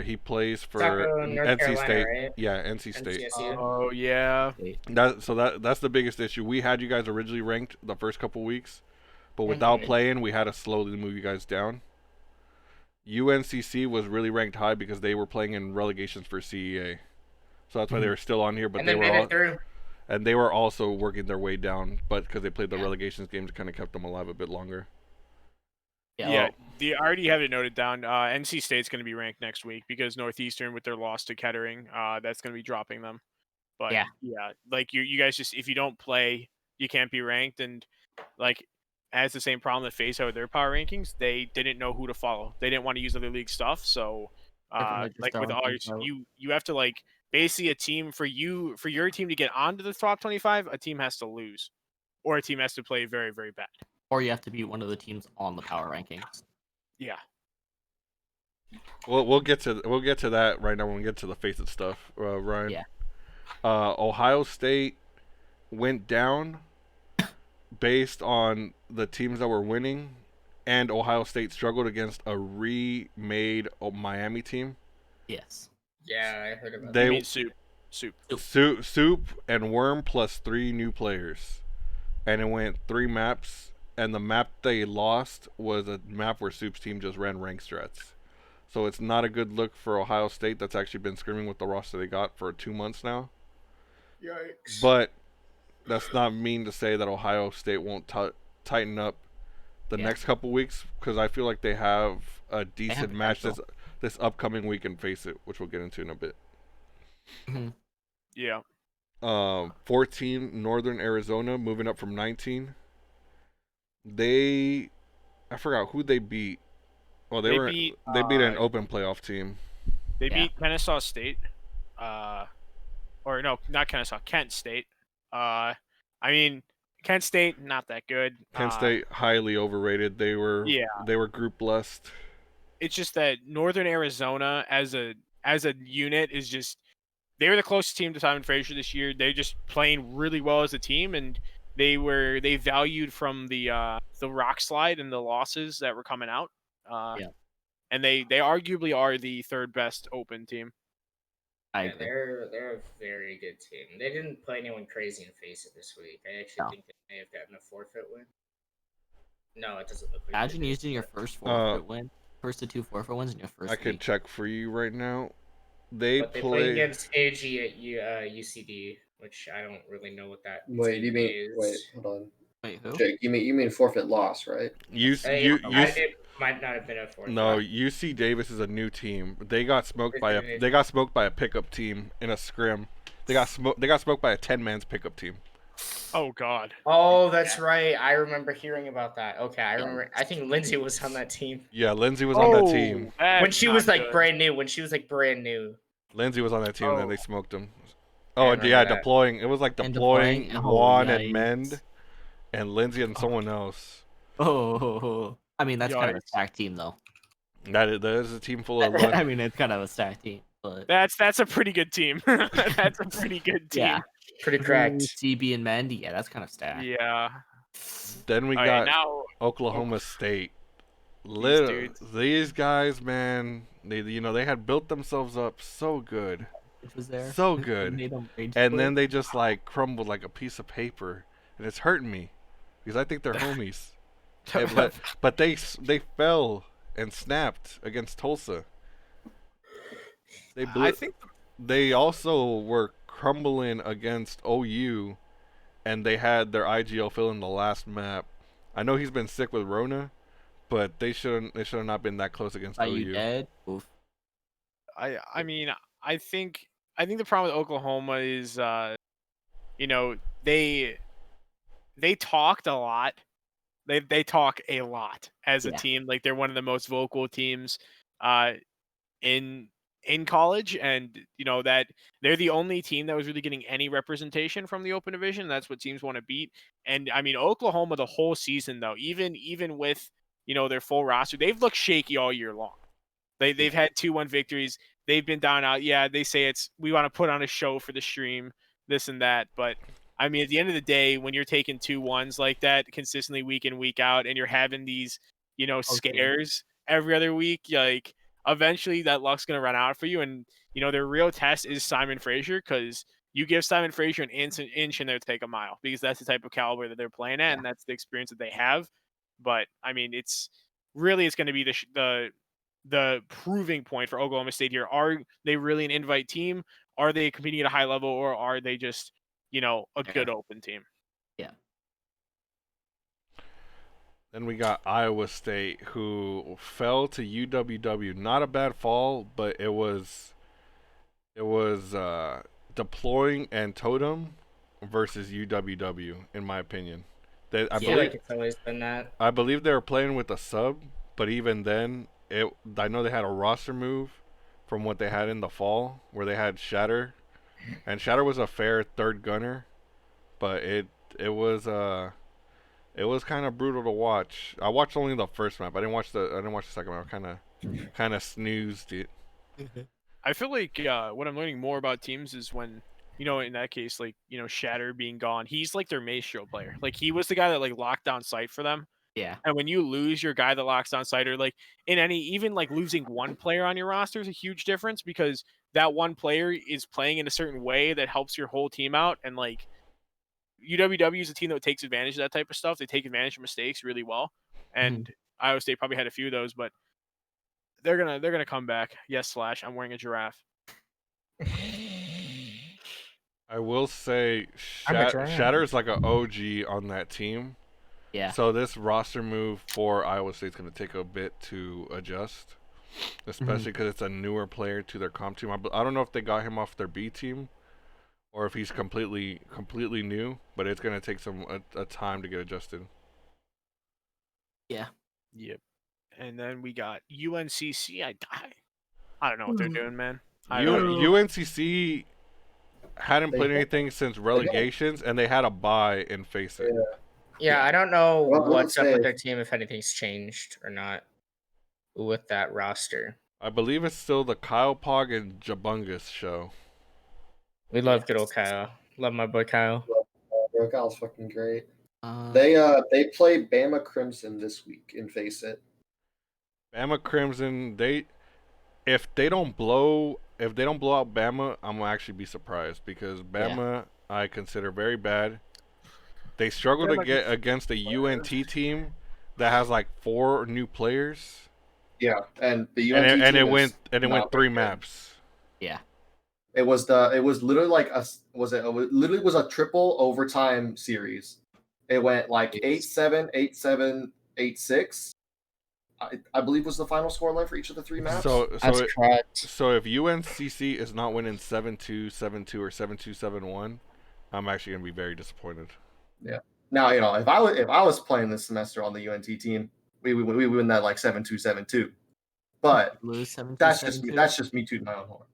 He plays for
North
NC
Carolina,
State.
right?
Yeah, NC State.
NCSU.
Oh yeah.
That's the biggest issue. We had you guys originally ranked the first couple weeks, but without playing, we had to slowly move you guys down. UNCC was really ranked high because they were playing in relegations for CEA, so that's why they were still on here. But
And
they were also working their way down, but because they played the relegations games, it kind of kept them alive a bit longer.
Yeah, I already have it noted down. NC State's going to be ranked next week because Northeastern, with their loss to Kettering, that's going to be dropping them. But yeah, like you guys just, if you don't play, you can't be ranked, and like has the same problem that FaceIt with their power rankings. They didn't know who to follow. They didn't want to use other league stuff, so like with ours, you have to like basically a team for your team to get onto the top 25, a team has to lose, or a team has to play very, very bad.
Or you have to be one of the teams on the power rankings.
Yeah.
We'll get to that right now when we get to the FaceIt stuff, Ryan.
Yeah.
Ohio State went down based on the teams that were winning, and Ohio State struggled against a remade Miami team.
Yes.
Yeah, I heard about
that.
Soup and Worm plus 3 new players, and it went 3 maps. And the map they lost was a map where Soup's team just ran rank strats. So it's not a good look for Ohio State. That's actually been scrimming with the roster they got for 2 months now.
Yikes.
But that's not mean to say that Ohio State won't tighten up the next couple weeks, because I feel like they have a decent match this upcoming week in FaceIt, which we'll get into in a bit.
Mm-hmm.
Yeah.
14, Northern Arizona, moving up from 19. I forgot who they beat. Well, they beat an open playoff team.
They beat Kennesaw State. Or no, not Kennesaw, Kent State. I mean, Kent State not that good.
Kent State highly overrated. They were group blessed.
It's just that Northern Arizona as a unit is just, they were the closest team to Simon Frazier this year. They're just playing really well as a team, and they valued from the rock slide and the losses that were coming out. And they arguably are the third best open team.
They're a very good team. They didn't play anyone crazy in FaceIt this week. I actually think they may have gotten a forfeit win. No, it doesn't look like.
Imagine using your first forfeit win, first to 2 forfeit wins in your first.
I could check for you right now. They
play against AG at UCD, which I don't really know what that.
Wait, hold on.
Wait, who?
Jake, you mean forfeit loss, right?
It might not have been a forfeit.
No, UC Davis is a new team. They got smoked by a pickup team in a scrim. They got smoked by a 10-man's pickup team.
Oh God.
Oh, that's right. I remember hearing about that. Okay, I remember. I think Lindsay was on that team.
Yeah, Lindsay was on that team.
When she was brand new.
Lindsay was on that team, and then they smoked him. Oh, yeah, deploying. It was like deploying Juan and Mend, and Lindsay and someone else.
Oh, I mean, that's kind of a stacked team, though.
That is a team full of.
I mean, it's kind of a stacked team, but
that's a pretty good team. That's a pretty good team.
Yeah, pretty cracked.
CB and Mendy, yeah, that's kind of stacked.
Yeah.
Then we got Oklahoma State. These guys, man, they had built themselves up so good.
It was there.
So good. And then they just crumbled like a piece of paper, and it's hurting me because I think they're homies. but they fell and snapped against Tulsa. I think they also were crumbling against OU, and they had their IGL fill in the last map. I know he's been sick with Rona, but they should have not been that close against OU.
Dead? Oof.
I mean, I think the problem with Oklahoma is they talked a lot. They talk a lot as a team. Like, they're one of the most vocal teams in college, and that they're the only team that was really getting any representation from the Open Division. That's what teams want to beat. And I mean, Oklahoma the whole season, though, even with their full roster, they've looked shaky all year long. They've had 2-1 victories. they've been down out. Yeah, they say we want to put on a show for the stream, this and that. But I mean, at the end of the day, when you're taking 2-1s like that consistently week in, week out, and you're having these, scares every other week, like eventually that luck's gonna run out for you. And their real test is Simon Frazier, because you give Simon Frazier an inch and they'll take a mile, because that's the type of caliber that they're playing at, and that's the experience that they have. But I mean, it's going to be the proving point for Oklahoma State here. Are they really an invite team? Are they competing at a high level, or are they just, a good open team?
Yeah.
Then we got Iowa State, who fell to UWW. Not a bad fall, but it was Deploying and Totem versus UWW, in my opinion.
I feel like it's always been that.
I believe they were playing with a sub, but even then, I know they had a roster move from what they had in the fall, where they had Shatter, and Shatter was a fair third gunner, but it was kind of brutal to watch. I watched only the first map. I didn't watch the second map. Kind of snoozed it.
I feel like what I'm learning more about teams is when, in that case, like, Shatter being gone, he's like their maestro player. Like, he was the guy that like locked down sight for them.
Yeah.
And when you lose your guy that locks down sight, or like even like losing one player on your roster is a huge difference, because that one player is playing in a certain way that helps your whole team out. And like, UWW is a team that takes advantage of that type of stuff. They take advantage of mistakes really well. And Iowa State probably had a few of those, but they're gonna come back. Yes, Slash, I'm wearing a giraffe.
I will say Shatter is like an OG on that team.
Yeah.
So this roster move for Iowa State's going to take a bit to adjust, especially because it's a newer player to their comp team. I don't know if they got him off their B team or if he's completely new, but it's going to take a time to get adjusted.
Yeah.
Yep. And then we got UNCC. I don't know what they're doing, man.
UNCC hadn't played anything since relegations, and they had a bye in FaceIt.
Yeah, I don't know what's up with their team, if anything's changed or not with that roster.
I believe it's still the Kyle Pog and Jabungus show.
We love good old Kyle. Love my boy Kyle.
Bro, Kyle's fucking great. They play Bama Crimson this week in FaceIt.
Bama Crimson, if they don't blow out Bama, I'm gonna actually be surprised, because Bama I consider very bad. They struggle to get against a UNT team that has like 4 new players.
Yeah, and the UNT
it went 3 maps.
Yeah.
It was literally like a triple overtime series. It went like 8-7, 8-7, 8-6. I believe was the final scoreline for each of the 3 maps.
That's correct.
So if UNCC is not winning 7-2, 7-2, or 7-2, 7-1, I'm actually gonna be very disappointed.
Yeah. Now, if I was playing this semester on the UNT team, we win that like 7-2, 7-2. But
lose 7-2,
that's
7-2?
just me tooting my own horn.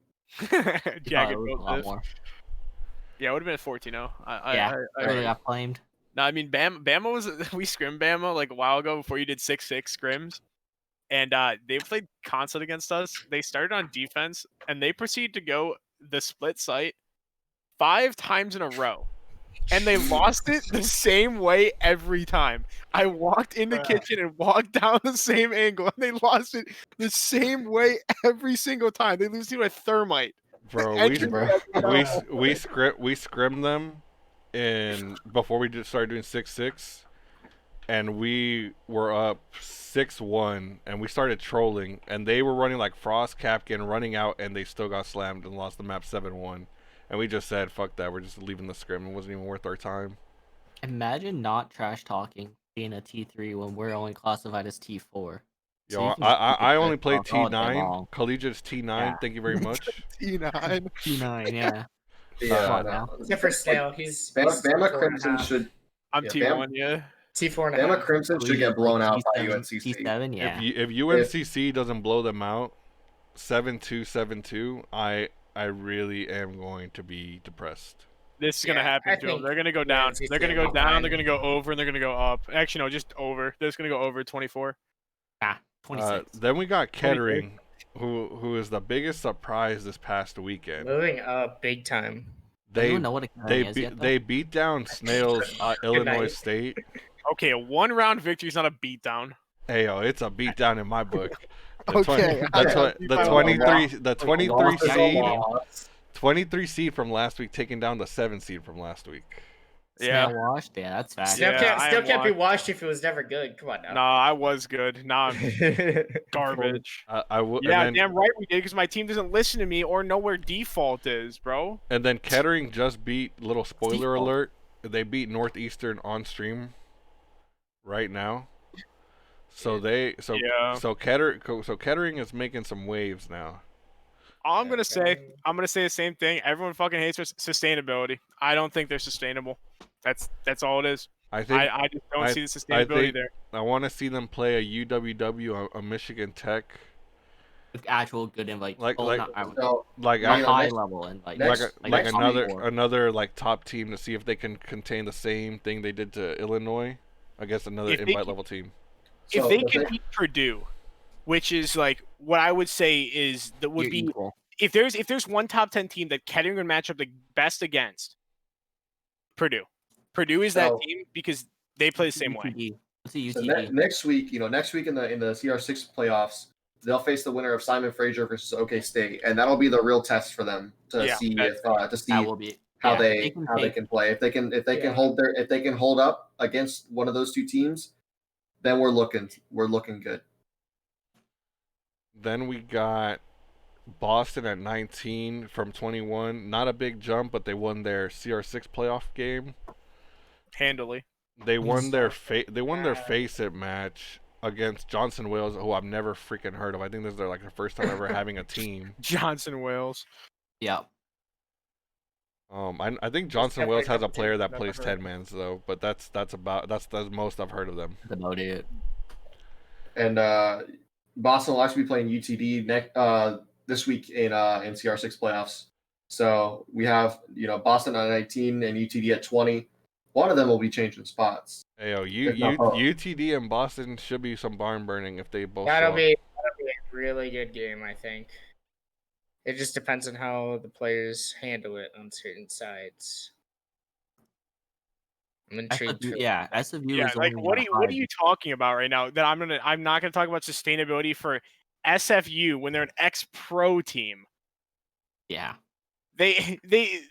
Jagged
a lot more.
Yeah, it would have been a 14-0.
I really got claimed.
No, I mean Bama was we scrimmed Bama like a while ago before you did 6-6 scrims. And they played constant against us. They started on defense, and they proceeded to go the split site 5 times in a row. And they lost it the same way every time. I walked in the kitchen and walked down the same angle, and they lost it the same way every single time. They lose to a thermite.
Bro, we scrimmed them before we started doing 6-6. And we were up 6-1, and we started trolling, and they were running like Frost Capkin, running out, and they still got slammed and lost the map 7-1. And we just said, fuck that, we're just leaving the scrim. It wasn't even worth our time.
Imagine not trash talking being a T3 when we're only classified as T4.
Yo, I only played T9. Collegiate's T9, yeah. Thank you very much.
T9.
T9, yeah.
Except for Snail, he's
Bama Crimson should...
I'm T1, yeah.
T4 and
Bama Crimson should get blown out by UNCC.
T7, yeah.
If UNCC doesn't blow them out, 7-2, 7-2, I really am going to be depressed.
This is going to happen to them. They're going to go down. They're going to go down. They're going to go over, and they're going to go up. Actually, no, just over. They're just going to go over 24.
26.
Then we got Kettering. who is the biggest surprise this past weekend.
Moving up big time.
They know what
they beat down Snail's Illinois State.
Okay, a 1-round victory is not a beatdown.
Hey yo, it's a beatdown in my book. The 23 seed from last week taking down the 7 seed from last week.
Yeah,
washed. Yeah, that's fact.
Still can't be washed if it was never good. Come on now.
Nah, I was good. Nah, I'm garbage.
I will.
Yeah, damn right we did, because my team doesn't listen to me or know where default is, bro.
And then Kettering just beat. Little spoiler alert: they beat Northeastern on stream right now. So Kettering is making some waves now.
All I'm gonna say the same thing. Everyone fucking hates sustainability. I don't think they're sustainable. That's all it is. I just don't see the sustainability there.
I want to see them play a UWW, a Michigan Tech,
with actual good invite,
like
high level invite,
like another like top team to see if they can contain the same thing they did to Illinois against another invite level team.
If they can beat Purdue, which is like what I would say is that would be
equal.
If there's one top 10 team that Kettering would match up the best against, Purdue. Purdue is that team because they play the same way.
So next week in the CR6 playoffs, they'll face the winner of Simon Frazier versus OK State, and that'll be the real test for them to see how they can play. If they can hold up against one of those two teams, then we're looking good.
Then we got Boston at 19 from 21. Not a big jump, but they won their CR6 playoff game
handily.
They won their FaceIt match against Johnson Wales, who I've never freaking heard of. I think this is their first time ever having a team.
Johnson Wales.
Yeah.
I think Johnson Wales has a player that plays 10-mans though, but that's the most I've heard of them.
That's about it.
And Boston will actually be playing UTD this week in CR6 playoffs. So we have Boston at 19 and UTD at 20. One of them will be changing spots.
Hey, UTD and Boston should be some barn burning if they both.
That'll be a really good game, I think. It just depends on how the players handle it on certain sides. I'm intrigued.
SFU
is what are you talking about right now? That I'm not gonna talk about sustainability for SFU when they're an ex-pro team.
Yeah.
They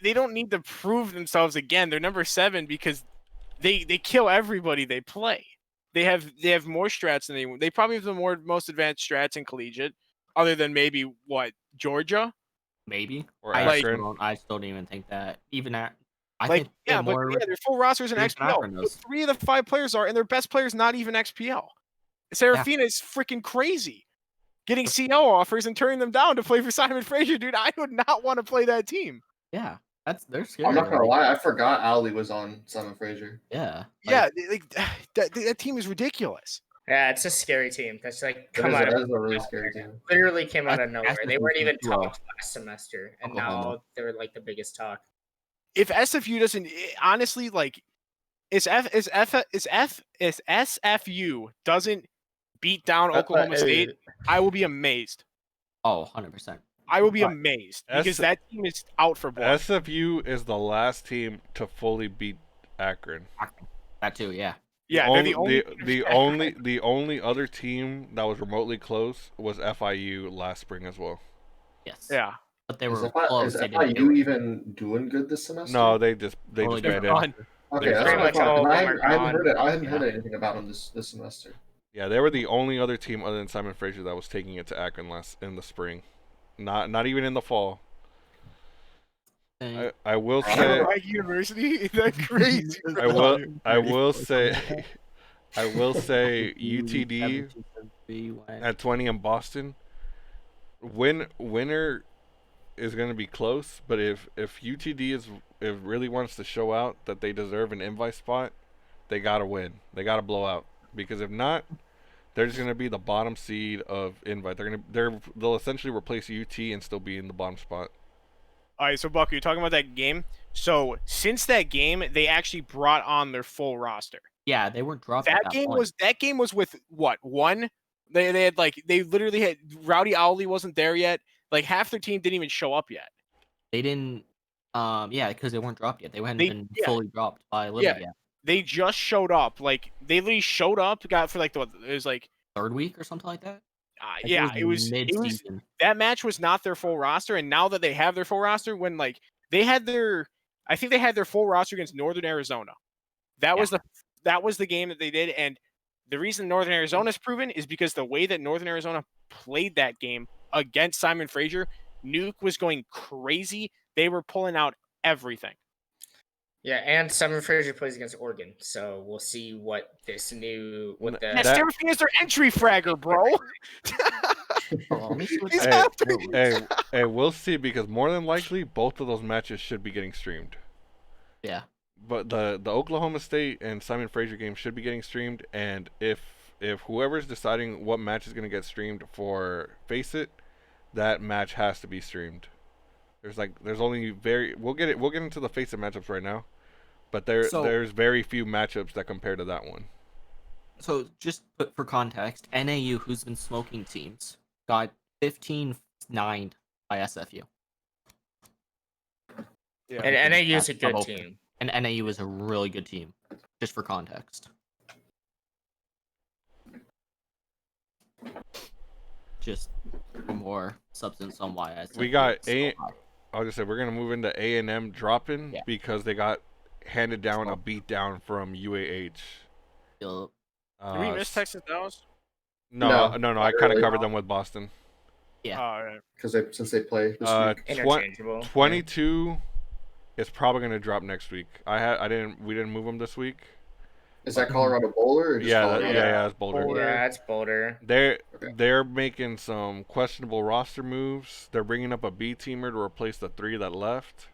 don't need to prove themselves again. They're number 7 because they kill everybody they play. They have more strats than anyone. They probably have the most advanced strats in collegiate, other than maybe Georgia,
maybe
or
Akron. I still don't even think that. Even at their
full roster is an XPL. 3 of the 5 players are, and their best player is not even XPL. Serafina is freaking crazy. Getting CL offers and turning them down to play for Simon Frazier, dude. I would not want to play that team.
Yeah, they're scary.
I'm not gonna lie, I forgot Ali was on Simon Frazier.
Yeah,
that team is ridiculous.
Yeah, it's a scary team. That's come out of
a really scary team.
Literally came out of nowhere. They weren't even talked last semester, and now they're the biggest talk.
If SFU doesn't, honestly, if SFU doesn't beat down Oklahoma State, I will be amazed.
Oh, 100%.
I will be amazed because that team is out for blood.
SFU is the last team to fully beat Akron.
That too, yeah.
Yeah,
the only other team that was remotely close was FIU last spring as well.
Yes.
Yeah.
But they were close.
Is FIU even doing good this semester?
No, they just banned it.
Okay, that's I hadn't heard anything about them this semester.
Yeah, they were the only other team other than Simon Frazier that was taking it to Akron in the spring, not even in the fall. I will say.
University is that crazy?
I will say UTD at 20 in Boston. Winner is going to be close, but if UTD really wants to show out that they deserve an invite spot, they gotta win. They gotta blow out. Because if not, they're just gonna be the bottom seed of invite. They'll essentially replace UT and still be in the bottom spot.
All right, so Buck, you're talking about that game. So since that game, they actually brought on their full roster.
Yeah, they weren't dropped.
That game was with what? One They had they literally had Rowdy Owley wasn't there yet. Like half their team didn't even show up yet.
They didn't. Yeah, because they weren't dropped yet. They hadn't been
Yeah.
fully dropped by Limited yet.
They just showed up. Like they literally showed up. Got for it was like
third week or something like that.
Yeah, it was
mid-season.
That match was not their full roster, and now that they have their full roster, when they had I think they had their full roster against Northern Arizona. That was the game that they did, and the reason Northern Arizona's proven is because the way that Northern Arizona played that game against Simon Frazier, Nuke was going crazy. They were pulling out everything.
Yeah, and Simon Frazier plays against Oregon, so we'll see what this new
Seraphine is their entry fragger, bro.
Hey, we'll see, because more than likely both of those matches should be getting streamed.
Yeah.
But the Oklahoma State and Simon Frazier game should be getting streamed, and if whoever's deciding what match is going to get streamed for FaceIt, that match has to be streamed. There's only we'll get into the FaceIt matchups right now, but there's very few matchups that compare to that one.
So just for context, NAU, who's been smoking teams, got 15-9 by SFU.
Yeah. And NAU is a good team.
And NAU is a really good team, just for context. Just for more substance on why
we got I'll just say we're gonna move into A&M dropping because they got handed down a beatdown from UAH.
Yep.
Did we miss Texas Dallas?
No. I kind of covered them with Boston.
Yeah.
All right.
Because since they play this week.
Interchangeable.
22 is probably gonna drop next week. We didn't move them this week.
Is that Colorado Boulder? Or just
yeah, it's Boulder.
Yeah, it's Boulder.
They're making some questionable roster moves. They're bringing up a B teamer to replace the 3 that left.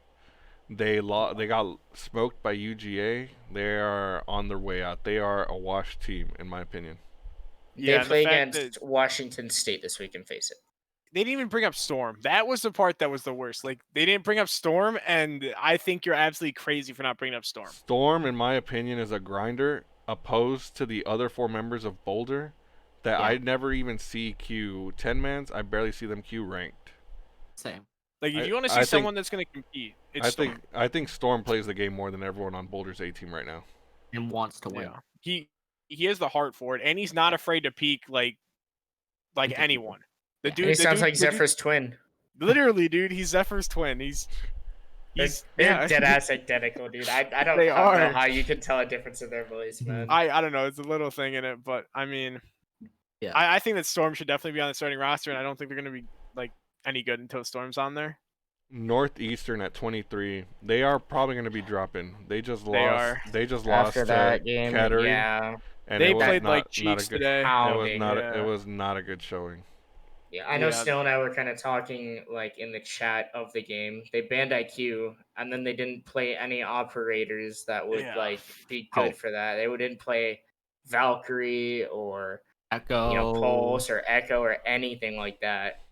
They got smoked by UGA. They are on their way out. They are a washed team, in my opinion.
They play against Washington State this week and FaceIt.
They didn't even bring up Storm. That was the part that was the worst. Like, they didn't bring up Storm, and I think you're absolutely crazy for not bringing up Storm.
Storm, in my opinion, is a grinder, opposed to the other 4 members of Boulder that I never even see queue 10-mans. I barely see them queue ranked.
Same.
Like, if you want to see someone that's going to compete, it's Storm.
I think Storm plays the game more than everyone on Boulder's A team right now.
And wants to win.
Yeah. He has the heart for it, and he's not afraid to peak like anyone.
He sounds like Zephyr's twin.
Literally, dude, he's Zephyr's twin.
They're dead ass identical, dude. I don't know how you can tell a difference in their voice, man.
I don't know. It's a little thing in it, but I mean, I think that Storm should definitely be on the starting roster, and I don't think they're going to be like any good until Storm's on there.
Northeastern at 23, they are probably going to be dropping. They just lost. They just lost
after that game.
Cattery,
yeah,
and
they played like Chiefs today.
It was not a good showing.
Yeah, I know Snail and I were kind of talking like in the chat of the game. They banned IQ, and then they didn't play any operators that would like be good for that. They didn't play Valkyrie or
Echo,
Pulse or Echo or anything like that.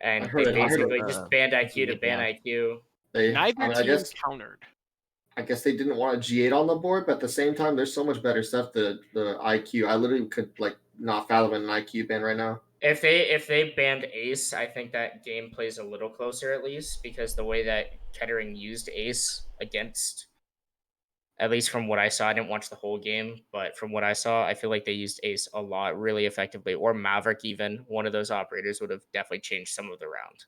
And they basically just banned IQ to ban IQ.
Neither team countered.
I guess they didn't want a G8 on the board, but at the same time, there's so much better stuff. The IQ, I literally could not fathom an IQ ban right now.
If they banned Ace, I think that game plays a little closer at least, because the way that Kettering used Ace against, at least from what I saw, I didn't watch the whole game, but from what I saw, I feel like they used Ace a lot, really effectively, or Maverick even. One of those operators would have definitely changed some of the rounds.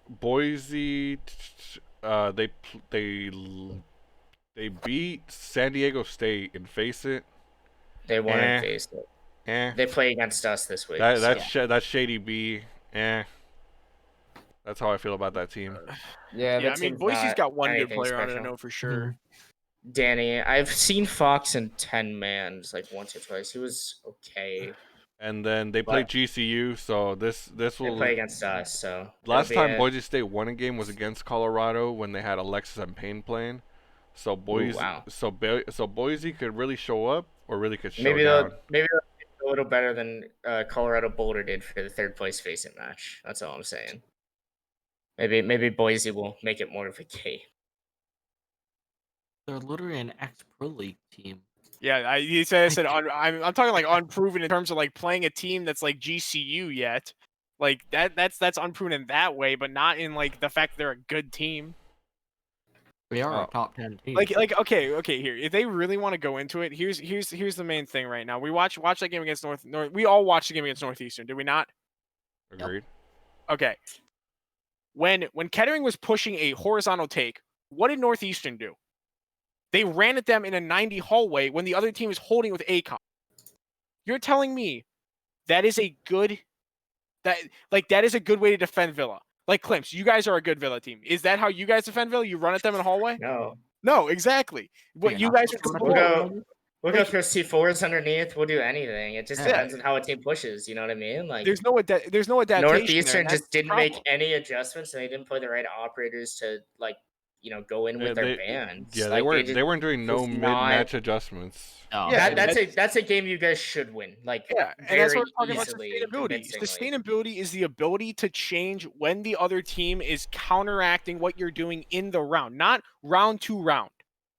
Boise, they beat San Diego State in FaceIt.
They won in FaceIt. They play against us this week.
That's Shady B. That's how I feel about that team.
Yeah, I mean, Boise's got one good player on it, I know for sure.
Danny, I've seen Fox in 10-mans like once or twice. He was okay.
And then they play GCU, so this will
play against us. So
last time Boise State won a game was against Colorado when they had Alexis and Payne playing. So Boise, so Boise could really show up, or really could show down.
Maybe a little better than Colorado Boulder did for the third place FaceIt match. That's all I'm saying. Maybe Boise will make it more of a game.
They're literally an ex-pro league team.
Yeah, I said I'm talking like unproven in terms of like playing a team that's like GCU yet. Like that's unproven in that way, but not in like the fact that they're a good team.
They are a top 10 team.
Like okay, here. If they really want to go into it, here's the main thing right now. We watch that game against North. We all watched the game against Northeastern, did we not?
Agreed.
Okay. When Kettering was pushing a horizontal take, what did Northeastern do? They ran at them in a 90 hallway when the other team is holding with ACOM. You're telling me that is a good way to defend Villa. Like Klimpse, you guys are a good Villa team. Is that how you guys defend Villa? You run at them in a hallway? No, exactly. What you guys are
We'll go through C4s underneath. We'll do anything. It just depends on how a team pushes. You know what I mean? Like
there's no adaptation.
Northeastern just didn't make any adjustments, and they didn't play the right operators to go in with their bands.
Yeah, they weren't doing no mid-match adjustments.
Oh. Yeah, that's a game you guys should win. And
that's what we're talking about sustainability. Sustainability is the ability to change when the other team is counteracting what you're doing in the round, not round to round.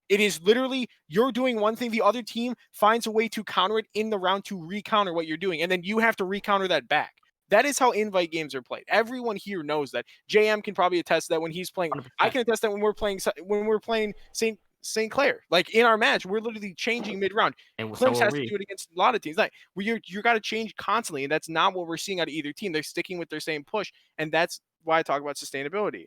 It is literally you're doing one thing, the other team finds a way to counter it in the round to recounter what you're doing, and then you have to recounter that back. That is how invite games are played. Everyone here knows that. JM can probably attest to that when he's playing. 100%. I can attest that when we're playing St. Clair. Like in our match, we're literally changing mid-round. And Klimpse has to do it against a lot of teams. Like you got to change constantly, and that's not what we're seeing out of either team. They're sticking with their same push, and that's why I talk about sustainability.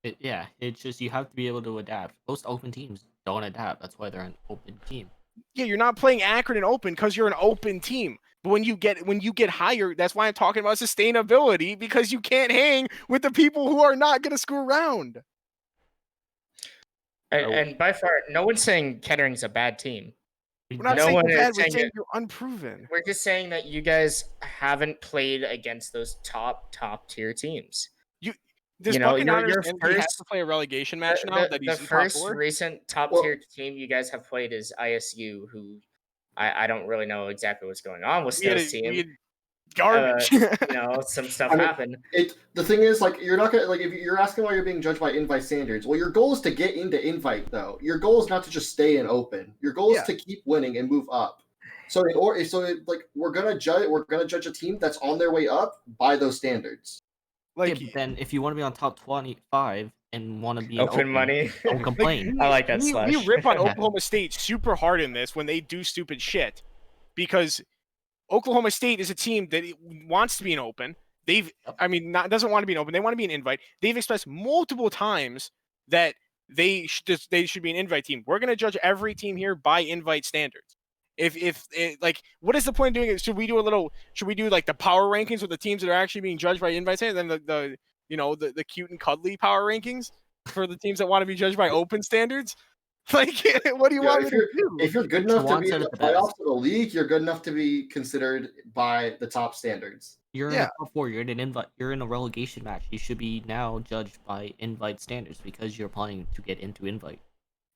It's just you have to be able to adapt. Most open teams don't adapt. That's why they're an open team.
Yeah, you're not playing Akron and open because you're an open team. But when you get higher, that's why I'm talking about sustainability, because you can't hang with the people who are not going to screw around.
And by far, no one's saying Kettering's a bad team.
We're not saying you're bad. We're saying you're unproven.
We're just saying that you guys haven't played against those top tier teams.
This your first has to play a relegation match now.
The first recent top tier team you guys have played is ISU, who I don't really know exactly what's going on with Snail's team.
Garbage.
Some stuff happened.
The thing is, you're not gonna if you're asking why you're being judged by invite standards. Well, your goal is to get into invite, though. Your goal is not to just stay in open. Your goal is to keep winning and move up. So we're gonna judge a team that's on their way up by those standards.
But then if you want to be on top 25 and want to be
open money,
don't complain.
I like that.
We rip on Oklahoma State super hard in this when they do stupid shit, because Oklahoma State is a team that wants to be an open. Doesn't want to be an open. They want to be an invite. They've expressed multiple times that they should be an invite team. We're gonna judge every team here by invite standards. What is the point of doing it? Should we do the power rankings with the teams that are actually being judged by invite standards, and the cute and cuddly power rankings for the teams that want to be judged by open standards? What do you want me to do?
If you're good enough to be in the playoffs of the league, you're good enough to be considered by the top standards.
You're in the top 4. You're in an invite. You're in a relegation match. You should be now judged by invite standards because you're playing to get into invite.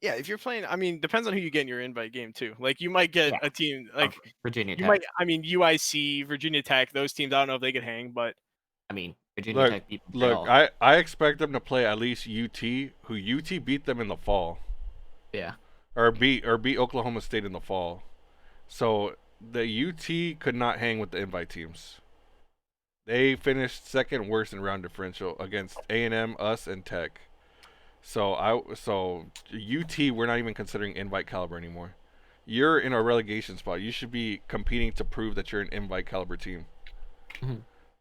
Yeah, if you're playing, depends on who you get in your invite game too. You might get a team like
Virginia Tech.
UIC, Virginia Tech, those teams. I don't know if they could hang, but
Virginia Tech beat them.
Look, I expect them to play at least UT, who UT beat them in the fall.
Yeah.
Or beat Oklahoma State in the fall. So the UT could not hang with the invite teams. They finished second worst in round differential against A&M, us, and Tech. So UT, we're not even considering invite caliber anymore. You're in a relegation spot. You should be competing to prove that you're an invite caliber team.
Mm-hmm.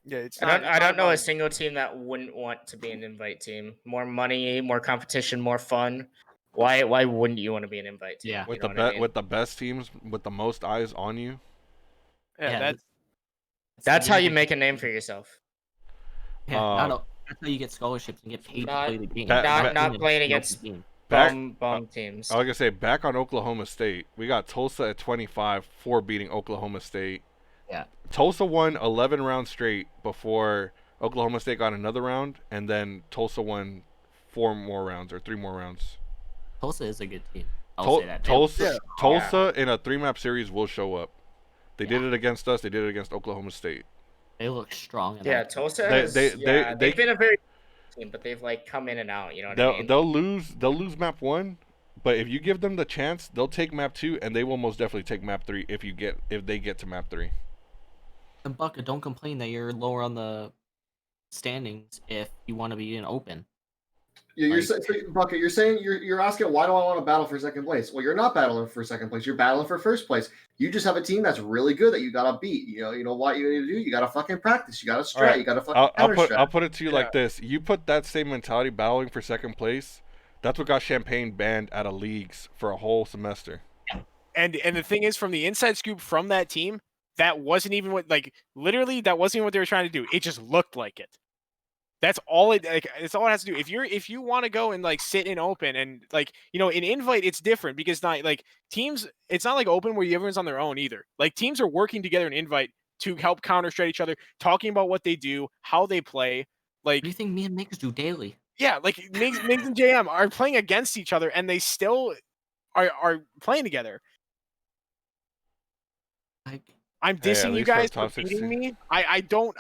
Yeah,
I don't know a single team that wouldn't want to be an invite team. More money, more competition, more fun. Why wouldn't you want to be an invite team?
Yeah,
with the best teams, with the most eyes on you.
Yeah,
that's how you make a name for yourself.
Yeah, that's how you get scholarships and get paid to play the game.
Not playing against bum teams.
I was gonna say, back on Oklahoma State, we got Tulsa at 25 for beating Oklahoma State.
Yeah.
Tulsa won 11 rounds straight before Oklahoma State got another round, and then Tulsa won 3 more rounds.
Tulsa is a good team. I'll say that.
Tulsa in a 3-map series will show up. They did it against us. They did it against Oklahoma State.
They look strong.
Tulsa. They've been a very team, but they've like come in and out. You know what
they'll
I mean?
they'll lose map 1, but if you give them the chance, they'll take map 2, and they will most definitely take map 3 if they get to map 3.
And Bucket, don't complain that you're lower on the standings if you want to be in open.
You're saying, Bucket, you're asking why do I want to battle for second place? Well, you're not battling for second place. You're battling for first place. You just have a team that's really good that you gotta beat. You know what you need to do. You gotta fucking practice. You gotta strat. Right. You gotta fucking
I'll put it to you like this: you put that same mentality battling for second place. That's what got Champagne banned out of leagues for a whole semester.
And the thing is, from the inside scoop from that team, that wasn't even what literally that wasn't even what they were trying to do. It just looked like it. That's all it. It's all it has to do. If you want to go and sit in open and in invite, it's different because teams. It's not like open where everyone's on their own either. Teams are working together in invite to help counter strat each other, talking about what they do, how they play.
What do you think me and Miggs do daily?
Yeah, Miggs and JM are playing against each other, and they still are playing together. I'm dissing you guys for beating me. I don't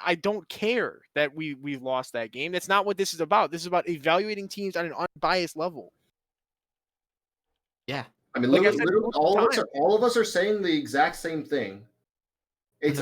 care that we've lost that game. That's not what this is about. This is about evaluating teams on an unbiased level.
Yeah.
I mean, literally all of us are saying the exact same thing. You're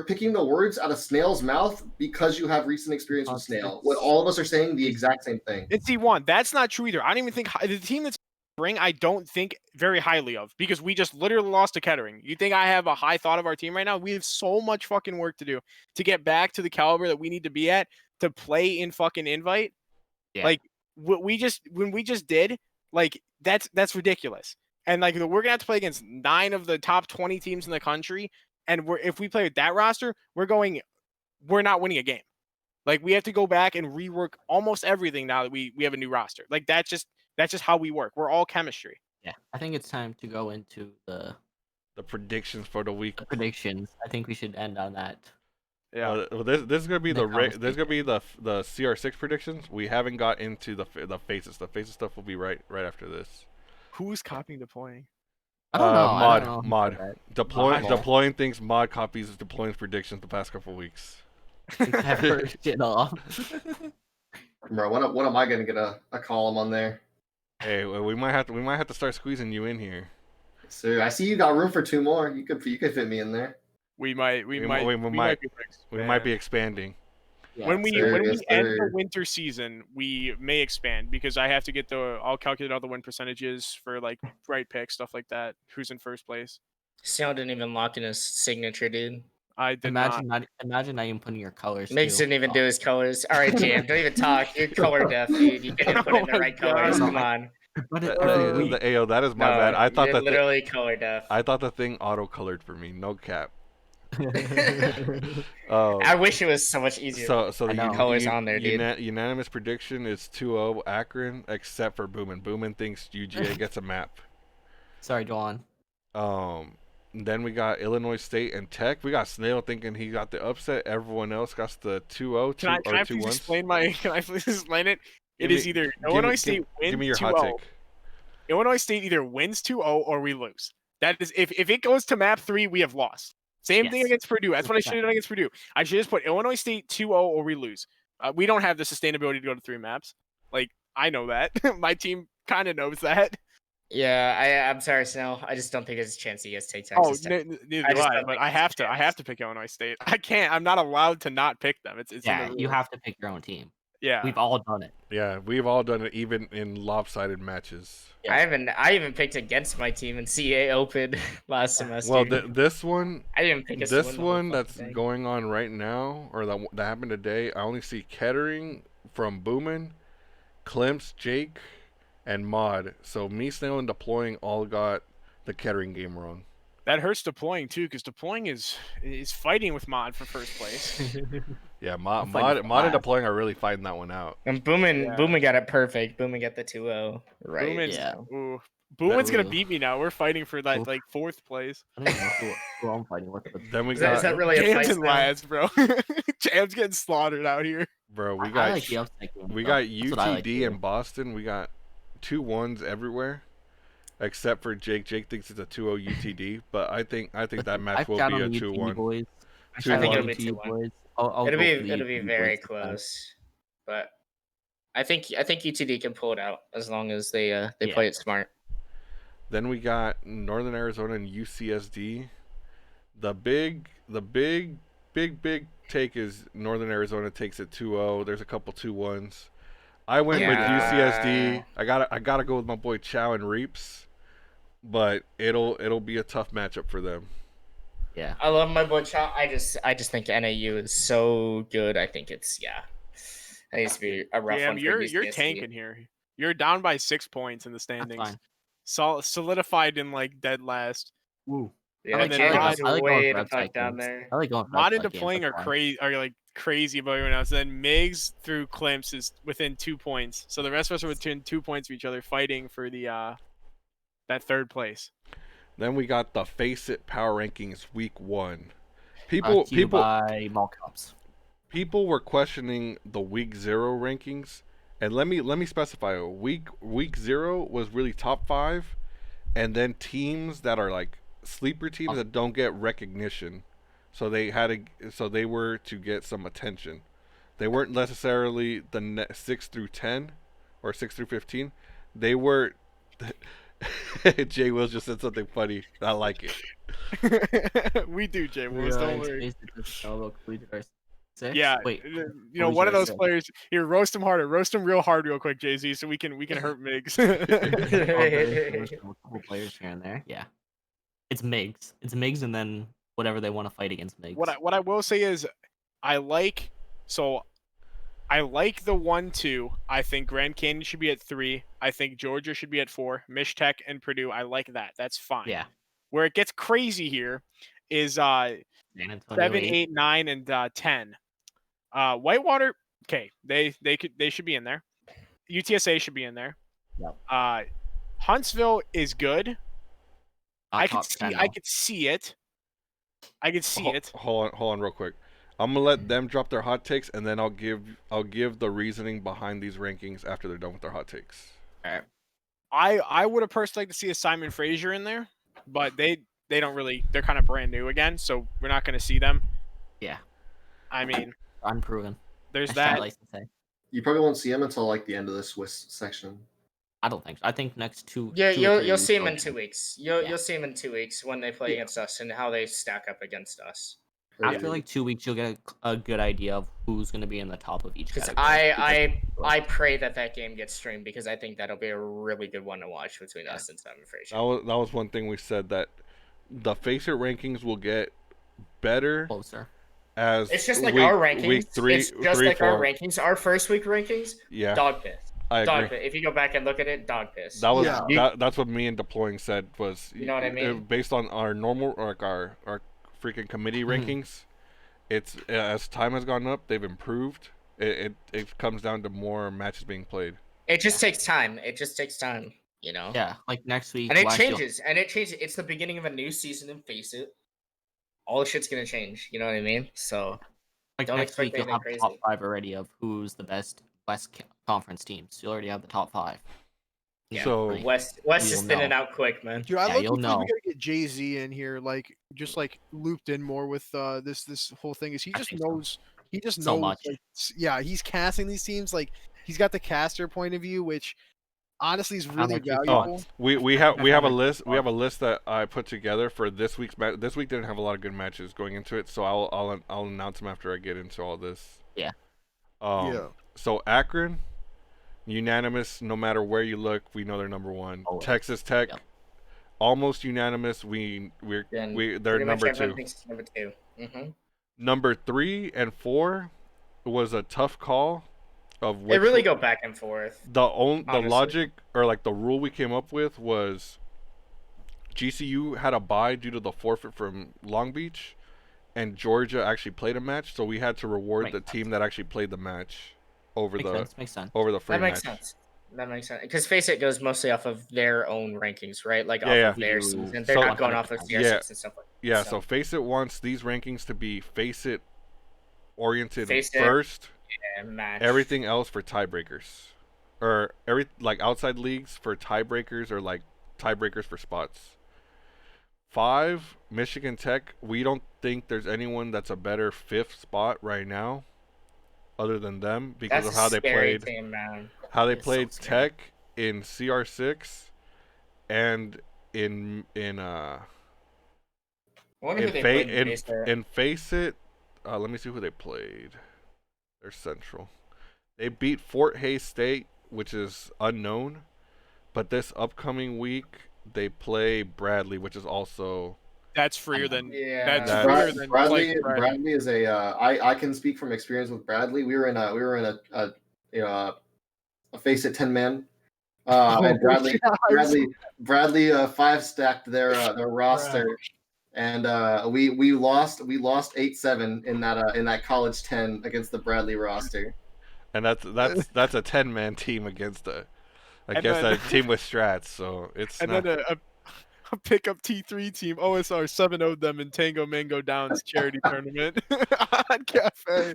picking the words out of Snail's mouth because you have recent experience with Snail. What all of us are saying the exact same thing.
It's D1. That's not true either. I don't even think the team that's I don't think very highly of because we just literally lost to Kettering. You think I have a high thought of our team right now? We have so much fucking work to do to get back to the caliber that we need to be at to play in fucking invite. Yeah. When we just did, that's ridiculous. And we're gonna have to play against 9 of the top 20 teams in the country. And if we play with that roster, we're not winning a game. We have to go back and rework almost everything now that we have a new roster. That's just how we work. We're all chemistry.
Yeah, I think it's time to go into the
predictions for the week.
The predictions. I think we should end on that.
Yeah. Well, this is gonna be the CR6 predictions. We haven't got into the FaceIt stuff. FaceIt stuff will be right after this.
Who's copying deploying?
I don't know.
Mod. Deploying things. Mod copies deploying predictions the past couple weeks.
Never shit off.
Bro, when am I gonna get a column on there?
Hey, well, we might have to start squeezing you in here.
Sir, I see you got room for 2 more. You could fit me in there.
We might
be expanding.
Yeah, when we end the winter season, we may expand because I have to get I'll calculate all the win percentages for right pick stuff like that. Who's in first place?
Snail didn't even lock in his signature, dude.
I did
imagine not even putting your colors.
Miggs didn't even do his colors. All right, Jam, don't even talk. You're color deaf, dude. You didn't put in the right colors. Come on.
That is my bad. I thought that
literally color deaf.
I thought the thing auto colored for me. No cap.
I wish it was so much easier.
So the
colors on there, dude.
Unanimous prediction is 2-0 Akron, except for Boomin. Boomin thinks UGA gets a map.
Sorry, go on.
Then we got Illinois State and Tech. We got Snail thinking he got the upset. Everyone else got the 2-0.
Can I please explain it? It is either Illinois State wins 2-0. Give me your hot take. Illinois State either wins 2-0 or we lose. That is if it goes to map 3, we have lost. Same thing against Purdue. That's what I should have done against Purdue. I should just put Illinois State 2-0 or we lose. We don't have the sustainability to go to 3 maps. I know that. My team kind of knows that.
Yeah, I'm sorry, Snail. I just don't think there's a chance he gets take
Texas. Neither do I. But I have to pick Illinois State. I can't. I'm not allowed to not pick them. It's
you have to pick your own team.
Yeah,
we've all done it.
Yeah, we've all done it, even in lopsided matches.
Yeah. I even picked against my team in CA Open last semester.
Well, this one,
I didn't pick
this one that's going on right now, or that happened today. I only see Kettering from Boomin, Klimpse, Jake, and Mod. So me, Snail, and Deploying all got the Kettering game wrong.
That hurts Deploying too, because Deploying is fighting with Mod for first place.
Yeah, Mod and Deploying are really fighting that one out.
And Boomin got it perfect. Boomin got the 2-0 right.
Boomin's gonna beat me now. We're fighting for that 4th place.
I don't know who I'm fighting with.
Then we
is that really a
Jam's and Lads, bro. Jam's getting slaughtered out here.
Bro, we got UTD in Boston. We got 2-1s everywhere, except for Jake. Jake thinks it's a 2-0 UTD, but I think that match will be a 2-1.
I think it'll be 2-1. It'll be very close. but I think UTD can pull it out as long as they play it smart.
Then we got Northern Arizona and UCSD. The big take is Northern Arizona takes it 2-0. There's a couple 2-1s. I went with UCSD. I gotta go with my boy Chow and Reeps, but it'll be a tough matchup for them.
Yeah, I love my boy Chow. I just think NAU is so good. I think it's It needs to be a rough one.
You're tanking here. You're down by 6 points in the standings. Solidified in like dead last.
Ooh.
Yeah, and then way the fuck down there.
I like going.
Mod into playing are crazy about everyone else. Then Migs through Klimpse is within 2 points. So the rest of us are within 2 points of each other, fighting for the that third place.
Then we got the FaceIt Power Rankings Week 1.
By Mall Cups.
People were questioning the Week 0 rankings, and let me specify. Week 0 was really top 5, and then teams that are like sleeper teams that don't get recognition, so they were to get some attention. They weren't necessarily the 6 through 10 or 6 through 15. They were. Jay Wills just said something funny. I like
it. We do, Jay Wills. Don't worry. Yeah, wait. One of those players here. Roast him harder. Roast him real hard, real quick, Jay-Z, so we can hurt Migs.
Couple players here and there. Yeah, it's Migs. It's Migs, and then whatever they want to fight against Migs.
What I will say is, I like the 1-2. I think Grand Canyon should be at 3. I think Georgia should be at 4. Mich Tech and Purdue. I like that. That's fine.
Yeah.
Where it gets crazy here is 7, 8, 9, and 10. Whitewater, okay, they should be in there. UTSA should be in there.
Yep.
Huntsville is good. I could see it.
Hold on real quick. I'm gonna let them drop their hot takes, and then I'll give the reasoning behind these rankings after they're done with their hot takes.
All right.
I would have personally liked to see a Simon Frazier in there, but they don't really. They're kind of brand new again, so we're not going to see them.
Yeah.
I mean,
unproven.
There's that.
You probably won't see him until like the end of the Swiss section.
I don't think so. I think next 2.
Yeah, you'll see him in 2 weeks. You'll see him in 2 weeks when they play against us and how they stack up against us.
After like 2 weeks, you'll get a good idea of who's going to be in the top of each category.
I pray that game gets streamed because I think that'll be a really good one to watch between us and Simon Frazier.
That was one thing we said, that the FaceIt rankings will get better.
Closer.
As it's just like our rankings.
Week 3,
it's just
3,
like
4.
our rankings. Our first week rankings.
Yeah.
Dog piss.
I agree.
Dog piss. If you go back and look at it, dog piss.
That was that's what me and Deploying said was.
You know what I mean?
Based on our normal our freaking committee rankings. It's as time has gone up, they've improved. It comes down to more matches being played.
It just takes time. You know.
Yeah, like next week.
And it changes. It's the beginning of a new season and FaceIt. All shit's gonna change. You know what I mean? So,
like next week you'll have the top 5 already of who's the best West Conference teams. You already have the top 5.
Yeah, so West is thinning out quick, man.
Dude, I you'll know. We gotta get Jay-Z in here, like just like looped in more with this whole thing. Is he just knows? So. He just knows.
Much.
Like, yeah, he's casting these teams. Like he's got the caster point of view, which honestly is really valuable.
We have a list. We have a list that I put together for this week's match. This week didn't have a lot of good matches going into it, so I'll announce them after I get into all this.
Yeah.
So Akron. Unanimous, no matter where you look, we know they're number 1.
Always.
Texas Tech, almost unanimous. They're number 2.
Number 2. Mm-hmm.
Number 3 and 4 was a tough call.
They really go back and forth.
The logic or like the rule we came up with was GCU had a bye due to the forfeit from Long Beach, and Georgia actually played a match, so we had to reward the team that actually played the match. Over
makes sense.
Over the free
match. That makes sense. Because FaceIt goes mostly off of their own rankings, right? Like off of their season. They're not going off of CR6 and stuff like that.
Yeah, so FaceIt wants these rankings to be FaceIt oriented first.
Yeah, match.
Everything else for tiebreakers. Or outside leagues for tiebreakers or like tiebreakers for spots. 5, Michigan Tech. We don't think there's anyone that's a better 5th spot right now. other than them because
That's
of how
a
they
scary
played.
team, man.
How they
It's so
played
scary.
Tech in CR6 and in
I wonder who they played in FaceIt.
in FaceIt. Let me see who they played. They're Central. They beat Fort Hays State, which is unknown, but this upcoming week they play Bradley, which is also
That's freer than
Yeah.
that's freer than
Bradley.
like
Bradley is a. I can speak from experience with Bradley. We were in a FaceIt 10-man. And Bradley 5-stacked their roster, and we lost 8-7 in that college 10 against the Bradley roster.
and that's a 10-man team against a team with strats. So it's
and
not.
then a pickup T3 team OSR 7-0'd them in Tango Mango Downs charity tournament on Cafe.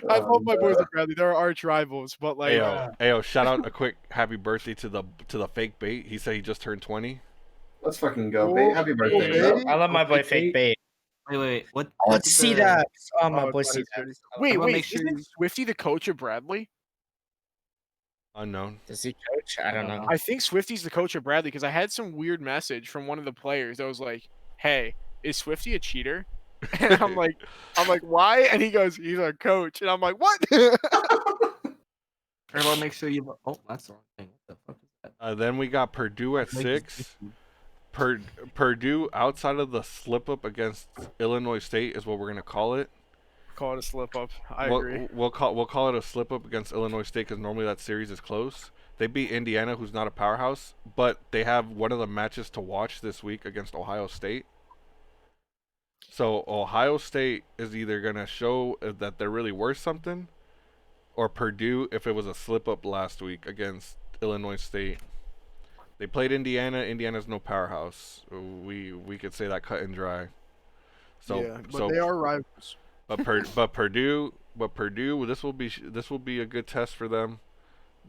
I love my boys at Bradley. They're arch rivals, but like
Ayo, shout out a quick happy birthday to the fake bait. He said he just turned 20.
Let's fucking go, bait. Happy birthday,
Yeah.
bro.
I love my boy Fake Bait.
Wait. What?
Let's see that. Oh, my
Oh,
boy
it's
see
not
that.
his Wait,
Everyone
wait,
make sure
isn't Swifty the coach of Bradley?
Unknown.
Does he coach? I don't know.
I think Swifty's the coach of Bradley because I had some weird message from one of the players that was like, "Hey, is Swifty a cheater?" And I'm like, "Why?" And he goes, "He's our coach." And I'm like, "What?"
Everyone, make sure you. Oh, that's the wrong thing. What the fuck is that?
Then we got Purdue at 6. Purdue outside of the slip up against Illinois State is what we're gonna call it.
Call it a slip up. I agree.
We'll call it a slip up against Illinois State because normally that series is close. They beat Indiana, who's not a powerhouse, but they have one of the matches to watch this week against Ohio State. So Ohio State is either gonna show that they're really worth something, or Purdue if it was a slip up last week against Illinois State. They played Indiana. Indiana's no powerhouse. We could say that cut and dry. So
yeah, but they are rivals.
But Purdue, this will be a good test for them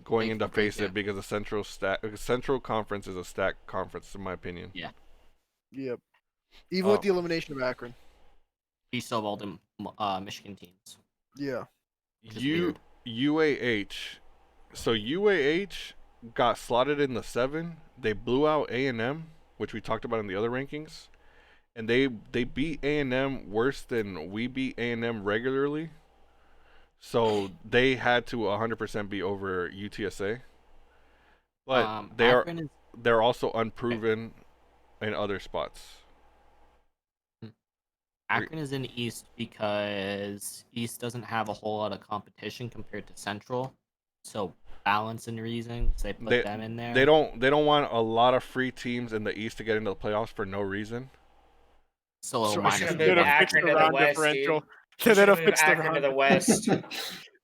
going into FaceIt because the Central Conference is a stacked conference in my opinion.
Yeah.
Yep. Even with the elimination of Akron.
He still have all the Michigan teams.
Yeah.
UAH. So UAH got slotted in the 7. They blew out A&M, which we talked about in the other rankings. And they beat A&M worse than we beat A&M regularly. So they had to 100% be over UTSA. But they're also unproven in other spots.
Akron is in East because East doesn't have a whole lot of competition compared to Central. So balance and reasons they put them in there.
They don't want a lot of free teams in the East to get into the playoffs for no reason.
So minus
Should have fixed the round differential. Should have fixed the round
to the West.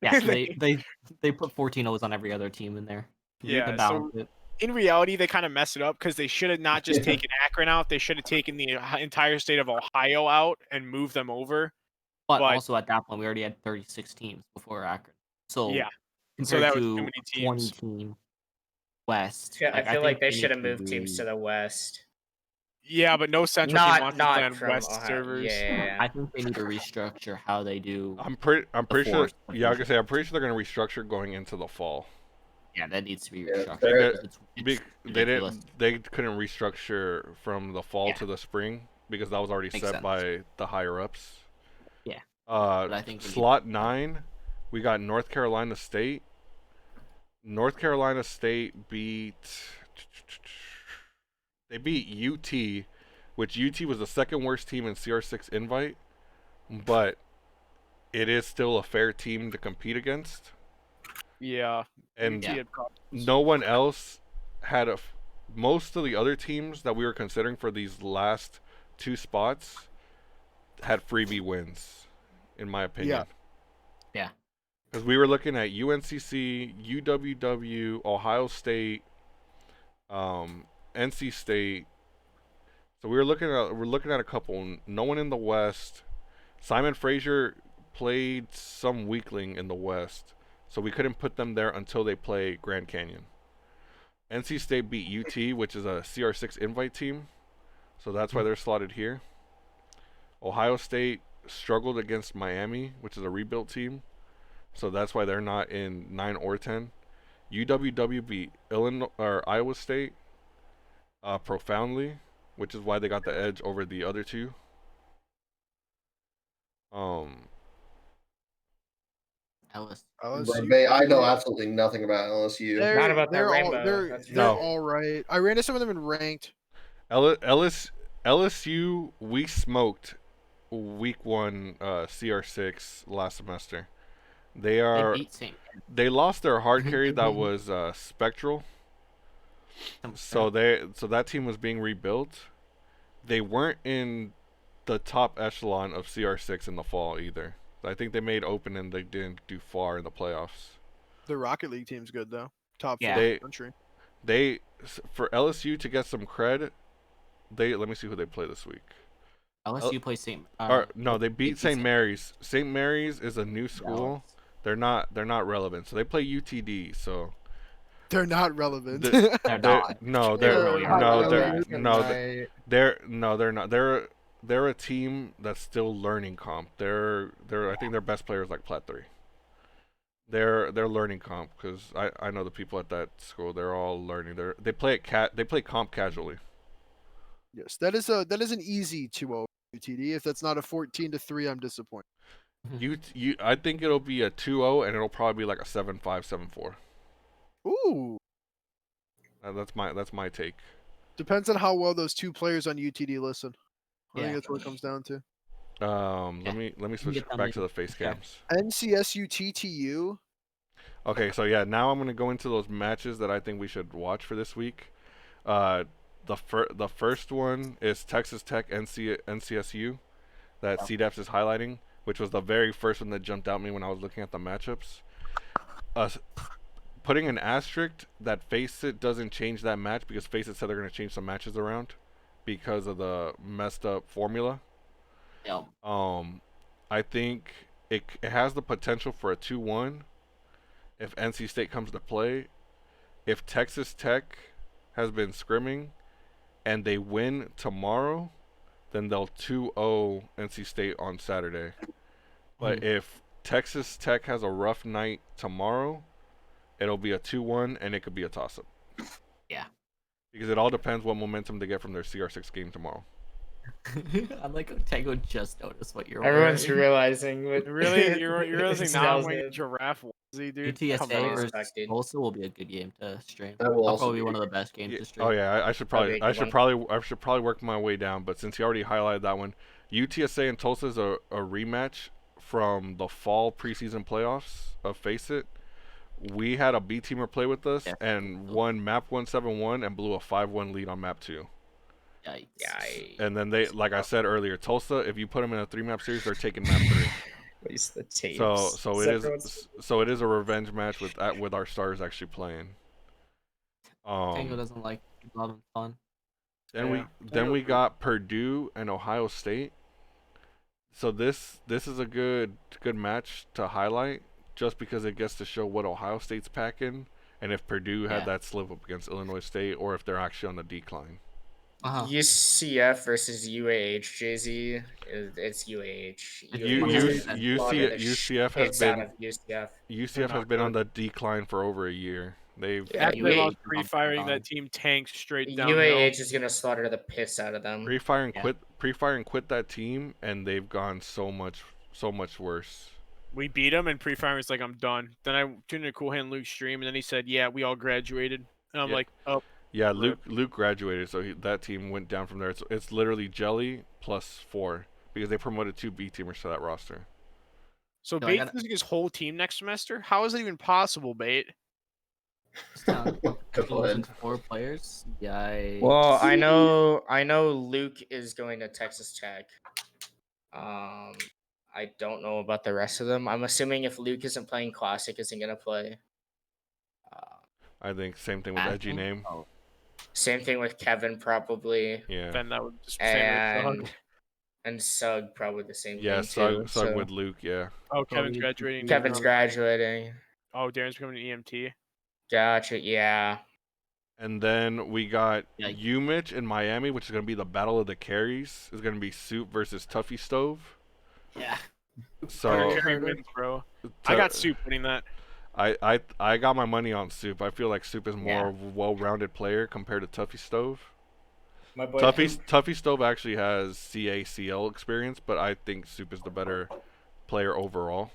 Yeah, they put 14 O's on every other team in there.
Yeah, so in reality, they kind of mess it up because they should have not just taken Akron out. They should have taken the entire state of Ohio out and moved them over.
But also at that point, we already had 36 teams before Akron. So
yeah,
compared
that was
to
too many teams.
20 team West.
Yeah, I feel like they should have moved teams to the West.
Yeah, but no Central team wants to play on
from
West
Ohio.
servers.
Yeah.
I think they need to restructure how they do.
I'm pretty sure. Yeah, I'm pretty sure they're gonna restructure going into the fall.
Yeah, that needs to be restructured.
They couldn't restructure from the fall to the spring because that was already set by the higher ups.
Yeah.
But I think slot 9, we got North Carolina State. North Carolina State beat UT, which UT was the second worst team in CR6 invite, but it is still a fair team to compete against.
Yeah.
And no one else had most of the other teams that we were considering for these last 2 spots had freebie wins, in my opinion.
Yeah.
Because we were looking at UNCC, UWW, Ohio State, NC State. So we're looking at a couple. No one in the West. Simon Frazier played some weakling in the West, so we couldn't put them there until they play Grand Canyon. NC State beat UT, which is a CR6 invite team, so that's why they're slotted here. Ohio State struggled against Miami, which is a rebuilt team, so that's why they're not in 9 or 10. UWW beat Illinois or Iowa State profoundly, which is why they got the edge over the other two.
LSU. I know absolutely nothing about LSU.
Not about that
they're
rainbow.
They're all right. I ran into some of them in ranked.
LSU, we smoked week 1 CR6 last semester. They lost their hard carry that was Spectral. So that team was being rebuilt. They weren't in the top echelon of CR6 in the fall either. I think they made open and they didn't do far in the playoffs.
The Rocket League team's good though. Top 4
in
the country.
They for LSU to get some cred, let me see who they play this week.
LSU plays St.
No, they beat St. Mary's. St. Mary's is a new school. They're not relevant. So they play UTD. So
they're not relevant.
They're not.
They're not. They're a team that's still learning comp. I think their best player is like Plat 3. They're learning comp because I know the people at that school. They're all learning. They play comp casually.
Yes, that is an easy 2-0 UTD. If that's not a 14-3, I'm disappointed.
I think it'll be a 2-0 and it'll probably be like a 7-5, 7-4.
Ooh.
That's my take.
Depends on how well those two players on UTD listen. I think that's what it comes down to.
Let me switch back to the face cams.
NCSU TTU.
Okay, so yeah, now I'm gonna go into those matches that I think we should watch for this week. The first one is Texas Tech NCSU that CDEPS is highlighting, which was the very first one that jumped out at me when I was looking at the matchups. Putting an asterisk that FaceIt doesn't change that match because FaceIt said they're going to change some matches around because of the messed up formula.
Yep.
I think it has the potential for a 2-1 if NC State comes to play. If Texas Tech has been scrimming and they win tomorrow, then they'll 2-0 NC State on Saturday. But if Texas Tech has a rough night tomorrow, it'll be a 2-1 and it could be a toss-up.
Yeah.
Because it all depends what momentum they get from their CR6 game tomorrow.
I'm like, Tango just noticed what you're
Everyone's realizing.
Really? You're realizing now I'm wearing a giraffe onesie, dude?
UTSA versus Tulsa will be a good game to stream.
That will
also probably be one of the best games to stream.
Oh yeah, I should probably work my way down, but since you already highlighted that one, UTSA and Tulsa is a rematch from the fall preseason playoffs of FaceIt. We had a B teamer play with us and won map 171 and blew a 5-1 lead on map 2.
Yikes.
And then they, like I said earlier, Tulsa, if you put them in a 3-map series, they're taking map 3.
Waste the tapes.
So it is a revenge match with our stars actually playing.
Tango doesn't like people having fun.
Then we got Purdue and Ohio State. So this is a good match to highlight just because it gets to show what Ohio State's packing and if Purdue had that slip up against Illinois State or if they're actually on the decline.
UCF versus UAH, JZ. It's UAH.
UCF has been on the decline for over a year.
After they lost pre-firing, that team tanks straight down.
UAH is gonna slaughter the piss out of them.
Pre-fire and quit that team, and they've gone so much worse.
We beat him, and pre-fire was like, "I'm done." Then I tuned into Cool Hand Luke's stream, and then he said, "Yeah, we all graduated," and I'm like, "Oh."
Yeah, Luke graduated, so that team went down from there. It's literally Jelly plus 4 because they promoted 2 B teamers to that roster.
So Bate's losing his whole team next semester? How is that even possible, Bate?
4 players. Yikes.
Well, I know Luke is going to Texas Tech. I don't know about the rest of them. I'm assuming if Luke isn't playing Classic, isn't gonna play.
I think same thing with Edgy Name.
Same thing with Kevin, probably.
Yeah. Then that would just
and Sug probably the same thing.
Yeah, Sug with Luke, yeah.
Oh, Kevin's graduating.
Kevin's graduating.
Oh, Darren's becoming an EMT.
Gotcha, yeah.
And then we got UMich in Miami, which is going to be the battle of the carries. It's going to be Soup versus Tuffy Stove.
Yeah.
So
Carry wins, bro. I got Soup winning that.
I got my money on Soup. I feel like Soup is more of a well-rounded player compared to Tuffy Stove.
My boy
Tuffy Stove actually has CACL experience, but I think Soup is the better player overall.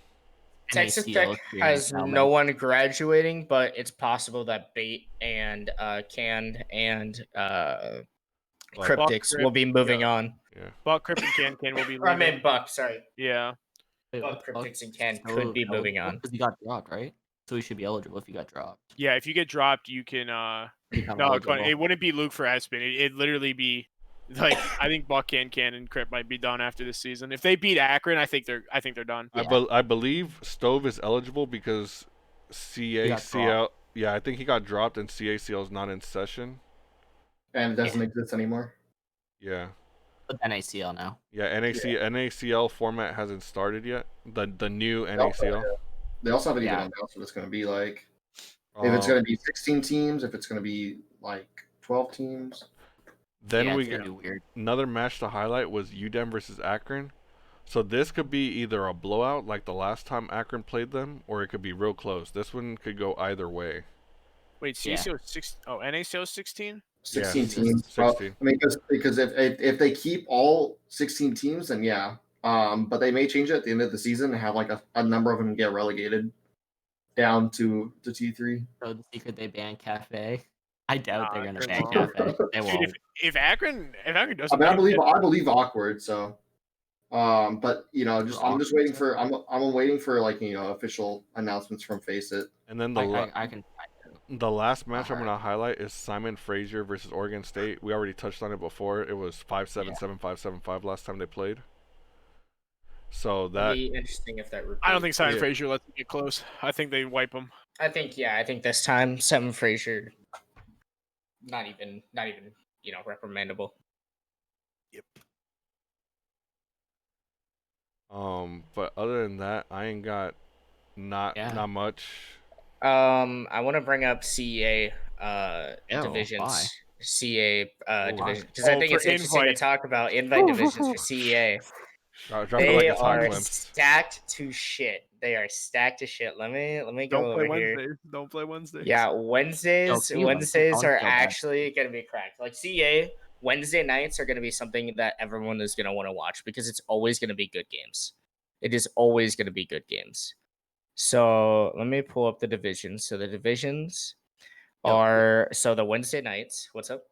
Texas Tech has no one graduating, but it's possible that Bait and Canned and Cryptics will be moving on.
Yeah.
Buck, Crypt, and Can will be leaving.
I meant Buck, sorry.
Yeah.
Buck, Cryptics, and Can could be moving on.
Because he got dropped, right? So he should be eligible if he got dropped.
Yeah, if you get dropped, you can. No, it wouldn't be Luke for Aspen. It'd literally be like I think Buck, Can, and Crypt might be done after this season. If they beat Akron, I think they're done.
Yeah. I believe Stove is eligible because CACL. Yeah, I think he got dropped and CACL is not in session.
And it doesn't exist anymore.
Yeah.
But NACL now.
Yeah, NACL format hasn't started yet. The new NACL.
They also haven't even announced what it's going to be like. If it's going to be 16 teams, if it's going to be like 12 teams.
Then we get another match to highlight was UDEM versus Akron. So this could be either a blowout like the last time Akron played them, or it could be real close. This one could go either way.
Wait, CACL is 6? Oh, NACL is 16?
16 teams.
16.
Well, I mean, because if they keep all 16 teams, then yeah. But they may change it at the end of the season and have like a number of them get relegated down to T3.
So the secret they ban Cafe. I doubt they're gonna ban Cafe. They won't.
Dude, if Akron doesn't,
I mean, I believe awkward. So, but you know, I'm waiting for like official announcements from FaceIt.
And then the last match I'm going to highlight is Simon Frazier versus Oregon State. We already touched on it before. It was 5-7, 7-5, 7-5 last time they played. So that
be interesting if that repeats.
I don't think Simon Frazier lets them get close. I think they wipe them.
I think this time Simon Frazier not even reprimandable.
Yep.
But other than that, I ain't got not much.
I want to bring up CEA divisions.
Why?
CEA division because I think it's interesting to talk about invite divisions for CEA. They are stacked to shit. They are stacked to shit. Let me go over here.
Don't play Wednesdays.
Yeah, Wednesdays are actually going to be cracked. Like CEA, Wednesday nights are going to be something that everyone is going to want to watch because it's always going to be good games. It is always going to be good games. So let me pull up the divisions. So the divisions are the Wednesday nights. What's up?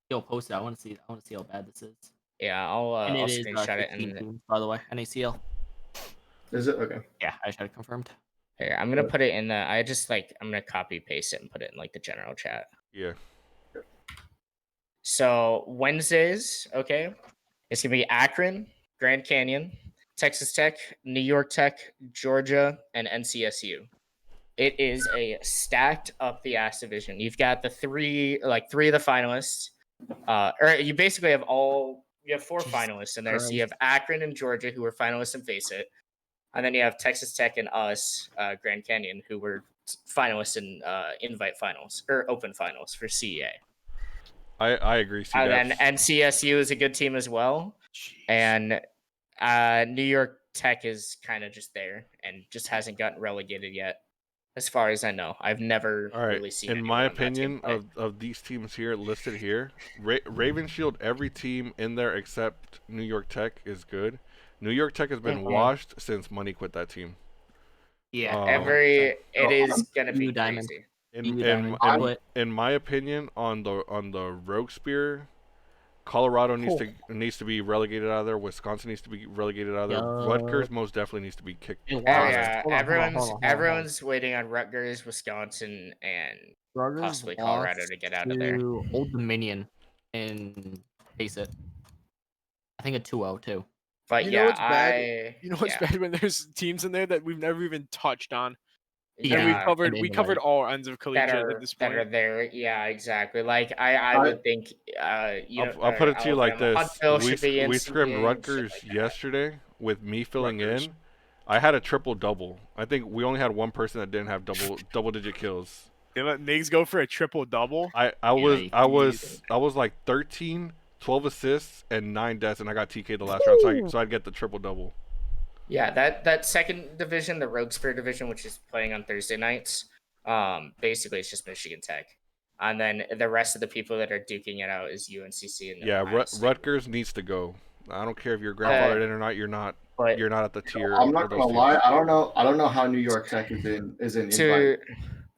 Yo, post it. I want to see how bad this is.
Yeah, I'll screenshot it. And
teams, by the way, NACL.
Is it okay?
Yeah, I just had it confirmed.
Here, I'm gonna put it in the. I'm gonna copy paste it and put it in like the general chat.
Yeah.
So Wednesdays, okay, it's gonna be Akron, Grand Canyon, Texas Tech, New York Tech, Georgia, and NCSU. It is a stacked up the ass division. You've got the three of the finalists. Or you basically have you have 4 finalists in there. So you have Akron and Georgia who were finalists in FaceIt. And then you have Texas Tech and us, Grand Canyon, who were finalists in invite finals or open finals for CEA.
I agree.
And then NCSU is a good team as well. Jeez. And New York Tech is kind of just there and just hasn't gotten relegated yet. As far as I know, I've never really seen.
In my opinion, of these teams here listed here, Raven Shield, every team in there except New York Tech is good. New York Tech has been washed since Money quit that team.
Yeah, it is gonna be crazy.
In my opinion, on the Rogue Spear, Colorado needs to be relegated out of there. Wisconsin needs to be relegated out of there. Rutgers most definitely needs to be kicked.
Everyone's waiting on Rutgers, Wisconsin, and possibly Colorado to get out of there.
Old Dominion and FaceIt. I think a 2-0 too.
But
you know what's bad? You know what's bad when there's teams in there that we've never even touched on.
Yeah,
and we covered all ends of collegiate at this point.
That are there, yeah, exactly. Like I would think,
I'll put it to you like this: we scrimmed Rutgers yesterday with me filling in. I had a triple double. I think we only had one person that didn't have double digit kills.
They let Migs go for a triple double.
I was like 13, 12 assists, and 9 deaths, and I got TK'd the last round, so I'd get the triple double.
Yeah, that second division, the Road Spear division, which is playing on Thursday nights, basically it's just Michigan Tech, and then the rest of the people that are duking it out is UNCC and Ohio State.
Rutgers needs to go. I don't care if you're grandfathered in or not. You're not.
But
You're not at the tier.
I'm not
of
gonna
those
lie.
teams.
I don't know how New York Tech is in invite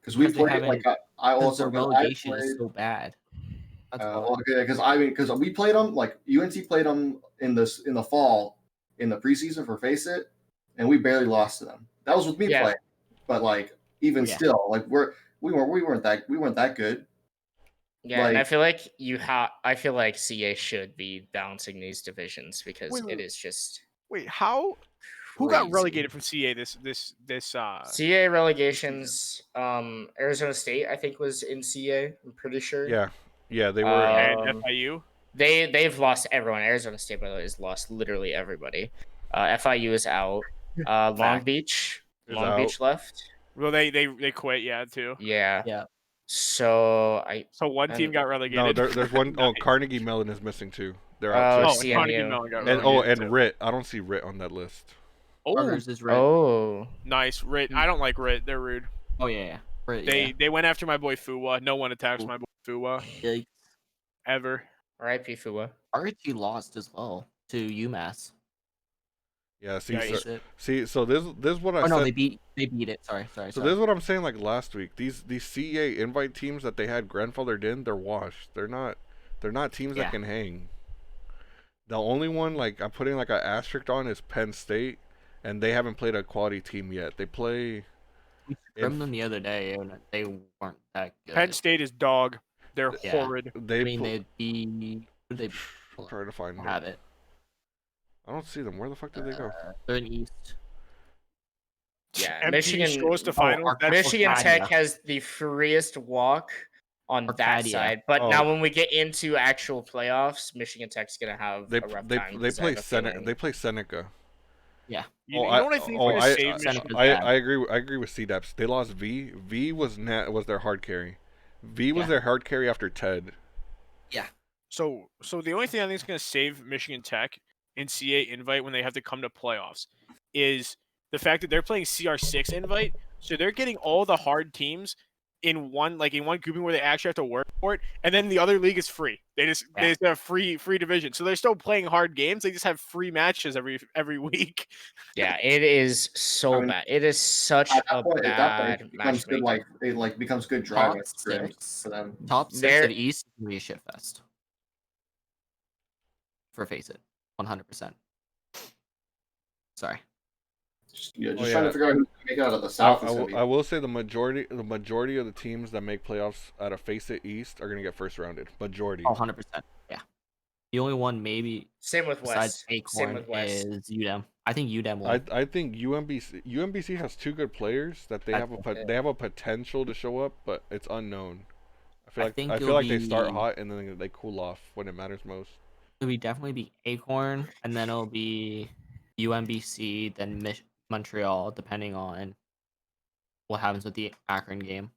because we played like I also
the relegation is so bad. That's
okay, because we played them like UNC played them in the fall in the preseason for FaceIt, and we barely lost to them. That was with me playing, but like even still, like we weren't that good.
Yeah, like, and I feel like I feel like CA should be balancing these divisions because it is just.
Wait, how? Who got relegated from CA this
CA relegations? Arizona State, I think, was in CA. I'm pretty sure.
Yeah, they were.
And FIU.
They've lost everyone. Arizona State, by the way, has lost literally everybody. FIU is out. Long Beach Beach left.
Well, they quit, too.
Yeah. So
one team got relegated.
No, there's one. Oh, Carnegie Mellon is missing too. They're
out too.
Carnegie Mellon got relegated.
And RIT. I don't see RIT on that list.
Oh,
nice. RIT. I don't like RIT. They're rude.
Oh yeah.
RIT, they went after my boy Fuwa. No one attacks my boy Fuwa. Ever.
R.I.P. Fuwa.
RIT lost as well to UMass.
Yeah, so this is what I said.
Oh no, they beat it. Sorry.
So this is what I'm saying. Like last week, these CEA invite teams that they had grandfathered in, they're washed. They're not teams that can hang. The only one like I'm putting like an asterisk on is Penn State, and they haven't played a quality team yet. They play.
We scrimmed them the other day, and they weren't that good.
Penn State is dog. They're horrid.
They'd be. I'm
trying to find them.
Have it.
I don't see them. Where the fuck did they go?
They're in East.
Yeah, Michigan
goes to finals.
Michigan Tech has the freest walk on that side, but now when we get into actual playoffs, Michigan Tech's gonna have a rough time.
They play Seneca. They play Seneca.
Yeah.
You know what I think?
I agree. I agree with CDEPS. They lost V. V was their hard carry. V was their hard carry after Ted.
Yeah.
So the only thing I think is going to save Michigan Tech in CA invite when they have to come to playoffs is the fact that they're playing CR6 invite, so they're getting all the hard teams in one grouping where they actually have to work for it, and then the other league is free. They just have free division, so they're still playing hard games. They just have free matches every week.
Yeah, it is so bad. It is such a bad match.
It becomes good driving for them.
Top 6 at East can be a shit fest. For FaceIt, 100%. Sorry.
Trying to figure out who can make it out of the South.
I will say the majority of the teams that make playoffs out of FaceIt East are going to get first rounded. Majority.
100%. Yeah. The only one maybe.
Same with West.
Same with West. Is UDEM. I think UDEM will.
I think UMBC has two good players that they have a potential to show up, but it's unknown. I feel like they start hot and then they cool off when it matters most.
It'll definitely be Acorn, and then it'll be UMBC, then Montreal, depending on what happens with the Akron game.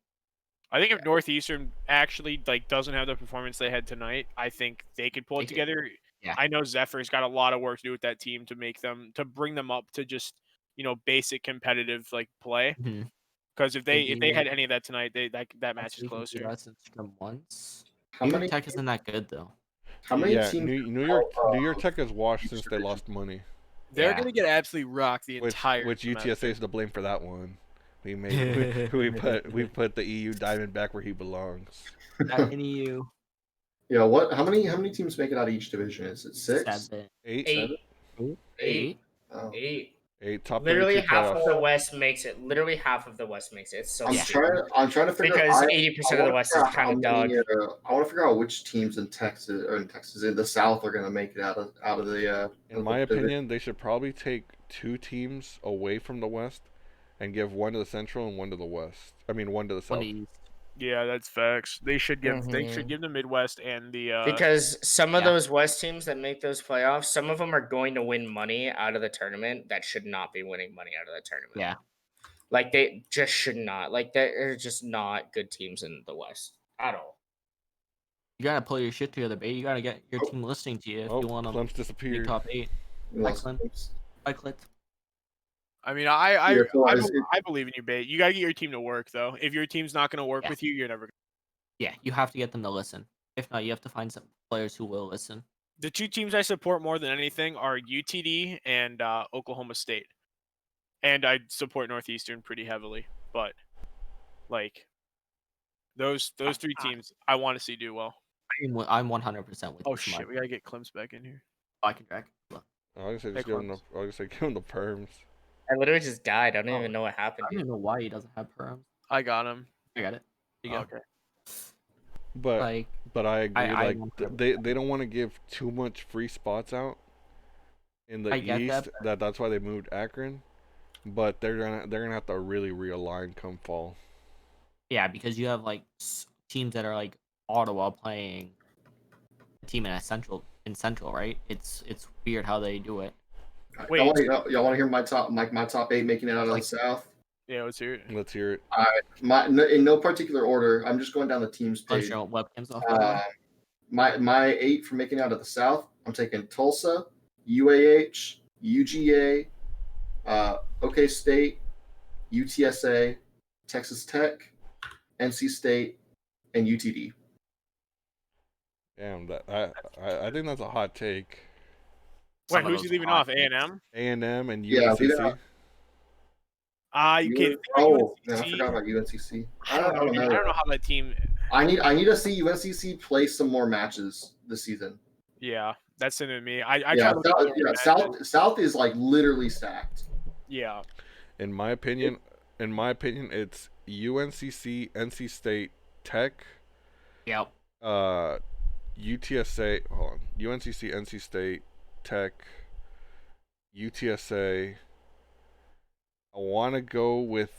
I think if Northeastern actually doesn't have the performance they had tonight, I think they could pull it together. Yeah. I know Zephyr's got a lot of work to do with that team to bring them up to just basic competitive play. Because if they had any of that tonight, that match is closer.
Once. New Tech isn't that good though.
How many teams?
New York Tech has washed since they lost money.
They're gonna get absolutely rocked the entire.
Which UTSA is to blame for that one. We put the EU diamond back where he belongs.
Not in EU.
Yeah. What? How many teams make it out of each division? Is it 6?
7.
8.
8.
Oh.
8.
Top
literally half of the West makes it. Literally half of the West makes it. It's so
I'm trying to figure
because
out
80% of the West is kind of dog.
I want to figure out which teams in the South are going to make it out of the.
In my opinion, they should probably take 2 teams away from the West, and give one to the Central and one to the West. I mean, one to the South.
Yeah, that's facts. They should give the Midwest and the
because some of those West teams that make those playoffs, some of them are going to win money out of the tournament that should not be winning money out of the tournament.
Yeah.
They just should not. They're just not good teams in the West at all.
You gotta pull your shit together, babe. You gotta get your team listening to you if you want to
disappeared.
Top 8. Excellent. Bye, Clint.
I mean,
Yeah, so
I believe in you, Bait. You gotta get your team to work, though. If your team's not gonna work with you, you're never.
Yeah, you have to get them to listen. If not, you have to find some players who will listen.
The two teams I support more than anything are UTD and Oklahoma State, and I support Northeastern pretty heavily. But like those three teams, I want to see do well.
I'm 100% with.
Oh shit, we gotta get Klimpse back in here.
I can drag.
I was gonna say give him the perms.
I literally just died. I don't even know what happened.
I don't even know why he doesn't have perms.
I got him.
I got it. There you go.
Okay.
But I agree. They don't want to give too much free spots out in the East. That's why they moved Akron. But they're gonna have to really realign come fall.
Yeah, because you have like teams that are like Ottawa playing a team in Central, right? It's weird how they do it.
Wait, y'all want to hear my top 8 making it out of the South?
Yeah, let's hear it.
Let's hear it.
All right, in no particular order. I'm just going down the teams page.
Webcams off.
My 8 for making it out of the South. I'm taking Tulsa, UAH, UGA, OK State, UTSA, Texas Tech, NC State, and UTD.
Damn, I think that's a hot take.
Wait, who's you leaving off? A&M?
A&M and
You
UNCC.
can't. Oh, man, I forgot about UNCC.
I don't know how that team.
I need to see UNCC play some more matches this season.
Yeah, that's into me.
South is like literally stacked.
Yeah.
In my opinion, it's UNCC, NC State, Tech.
Yep.
UTSA. Hold on. UNCC, NC State, Tech, UTSA. I want to go with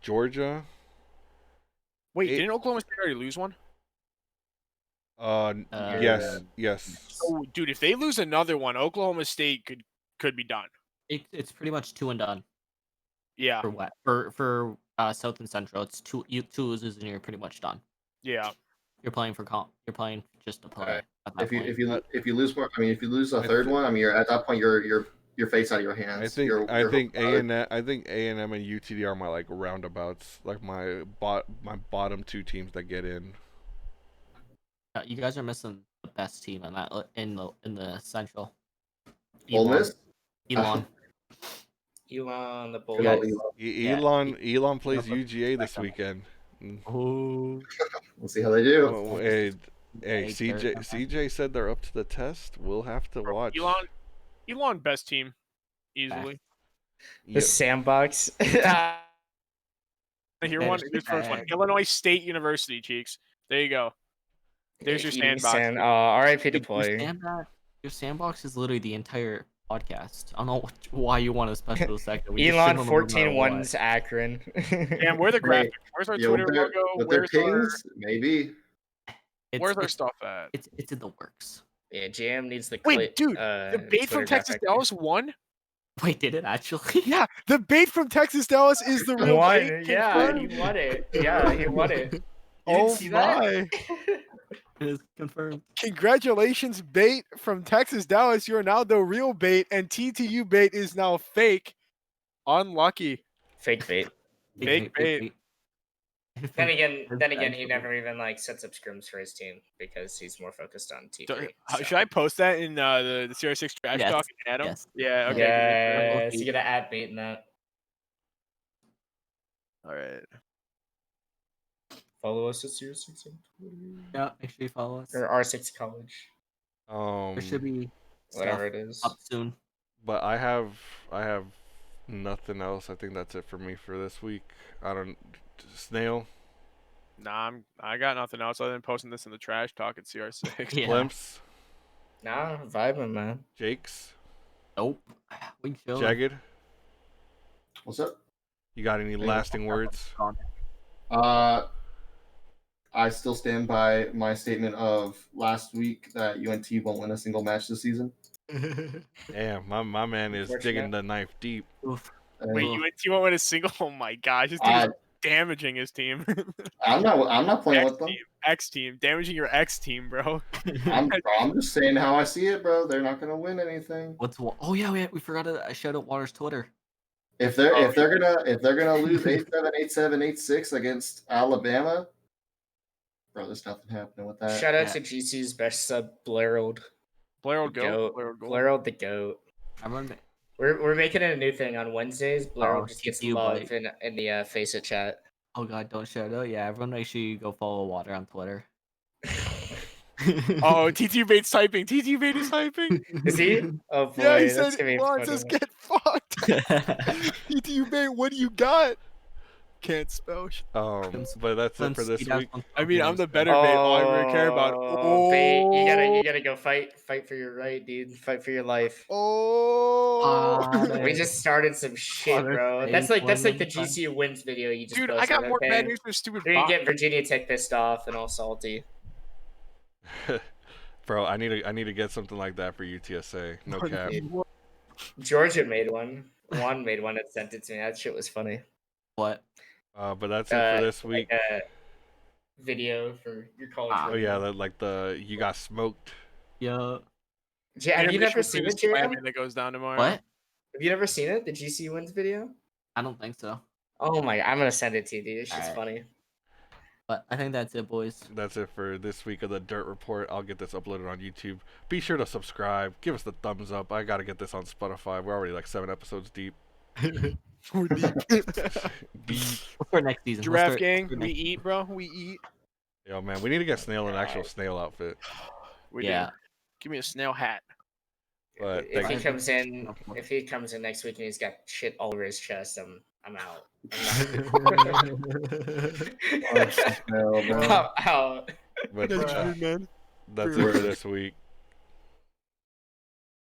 Georgia.
Wait, didn't Oklahoma State already lose one?
Yes.
Oh, dude, if they lose another one, Oklahoma State could be done.
It's pretty much 2 and done.
Yeah.
For what? For South and Central, it's two loses and you're pretty much done.
Yeah.
You're playing for comp. You're playing just to play.
If you lose more, if you lose a third one, you're at that point your face out of your hands.
I think A&M and UTD are my like roundabouts, like my bottom 2 teams that get in.
You guys are missing the best team in that in the Central.
Ole Miss.
Elon the Bulldogs.
Elon plays UGA this weekend.
Oh,
we'll see how they do.
Oh, hey, CJ said they're up to the test. We'll have to watch.
Elon best team, easily.
The sandbox.
Here's first one. Illinois State University, cheeks. There you go. There's your sandbox.
RIP deploy.
Your sandbox is literally the entire podcast. I don't know why you want a special section.
Elon 14-1's Akron.
Damn, where are the graphics? Where's our Twitter logo?
Where's pings? Maybe.
Where's our stuff at?
It's in the works.
Yeah, JM needs the
Wait, dude, the bait from Texas Dallas won?
Wait, did it actually?
Yeah, the bait from Texas Dallas is the real bait.
Yeah, he won it. Yeah, he won it.
Oh my.
It is confirmed.
Congratulations, bait from Texas Dallas. You're now the real bait, and TTU bait is now fake. Unlucky.
Fake bait.
Fake bait.
Then again, he never even like sets up scrims for his team because he's more focused on TV.
Should I post that in the CR6 trash talk and add him?
Yes.
Yeah. Okay.
Yes, you gotta add bait in that.
All right.
Follow us at CR6 on Twitter.
Yeah, make sure you follow us.
Or R6 College.
There should be
whatever it is
up soon.
But I have nothing else. I think that's it for me for this week. Snail.
Nah, I got nothing else other than posting this in the trash talk at CR6.
Yeah.
Klimpse.
Nah, vibing, man.
Jakes.
Nope. We chill.
Jagged.
What's up?
You got any lasting words?
I still stand by my statement of last week that UNT won't win a single match this season.
Damn, my man is digging the knife deep.
Oof.
Wait, UNT won't win a single? Oh my gosh, this team is damaging his team.
I'm not playing with them.
X team, damaging your X team, bro.
I'm just saying how I see it, bro. They're not gonna win anything.
Oh yeah, we forgot to shout out Water's Twitter.
If they're gonna lose 8-7, 8-7, 8-6 against Alabama, bro, there's nothing happening with that.
Shout out to GC's best sub, Blairold.
Blairold
Goat. Blairold the goat. We're making it a new thing on Wednesdays. Blairold just gets love in the FaceIt chat.
Oh god, don't share though. Yeah, everyone make sure you go follow Water on Twitter.
Oh, TT Bait's typing. TT Bait is typing.
Is he? Oh boy,
Yeah, he
that's
said,
gonna be
Juan
funny.
says, get fucked. TTU Bait, what do you got? Can't spell.
But that's it for this week.
I mean, I'm the better bait. All I really care about.
Oh, Bait, you gotta go fight for your right, dude. Fight for your life.
Oh,
We just started some shit, bro. That's like the GCU wins video you just
Dude,
posted.
I got more
okay?
bad news for stupid.
You're gonna get Virginia Tech pissed off and all salty.
Bro, I need to get something like that for UTSA. No cap.
Georgia made one. Juan made one and sent it to me. That shit was funny.
What?
But that's it for this week.
Like video for your college.
Oh yeah, like the you got smoked.
Yeah.
Have you never seen it, Jeremy?
That goes down tomorrow.
What?
Have you never seen it? The GCU wins video?
I don't think so.
Oh my! I'm gonna send it to you, dude. It's just funny.
But I think that's it, boys.
That's it for this week of the Dirt Report. I'll get this uploaded on YouTube. Be sure to subscribe. Give us the thumbs up. I gotta get this on Spotify. We're already like 7 episodes deep.
we're deep.
For next season.
Giraffe gang, we eat, bro. We eat.
Yo, man, we need to get Snail an actual snail outfit.
We do. Give me a snail hat.
But
if he comes in next week and he's got shit all over his chest, I'm out. I'm out.
But
That's true, man.
that's it for this week.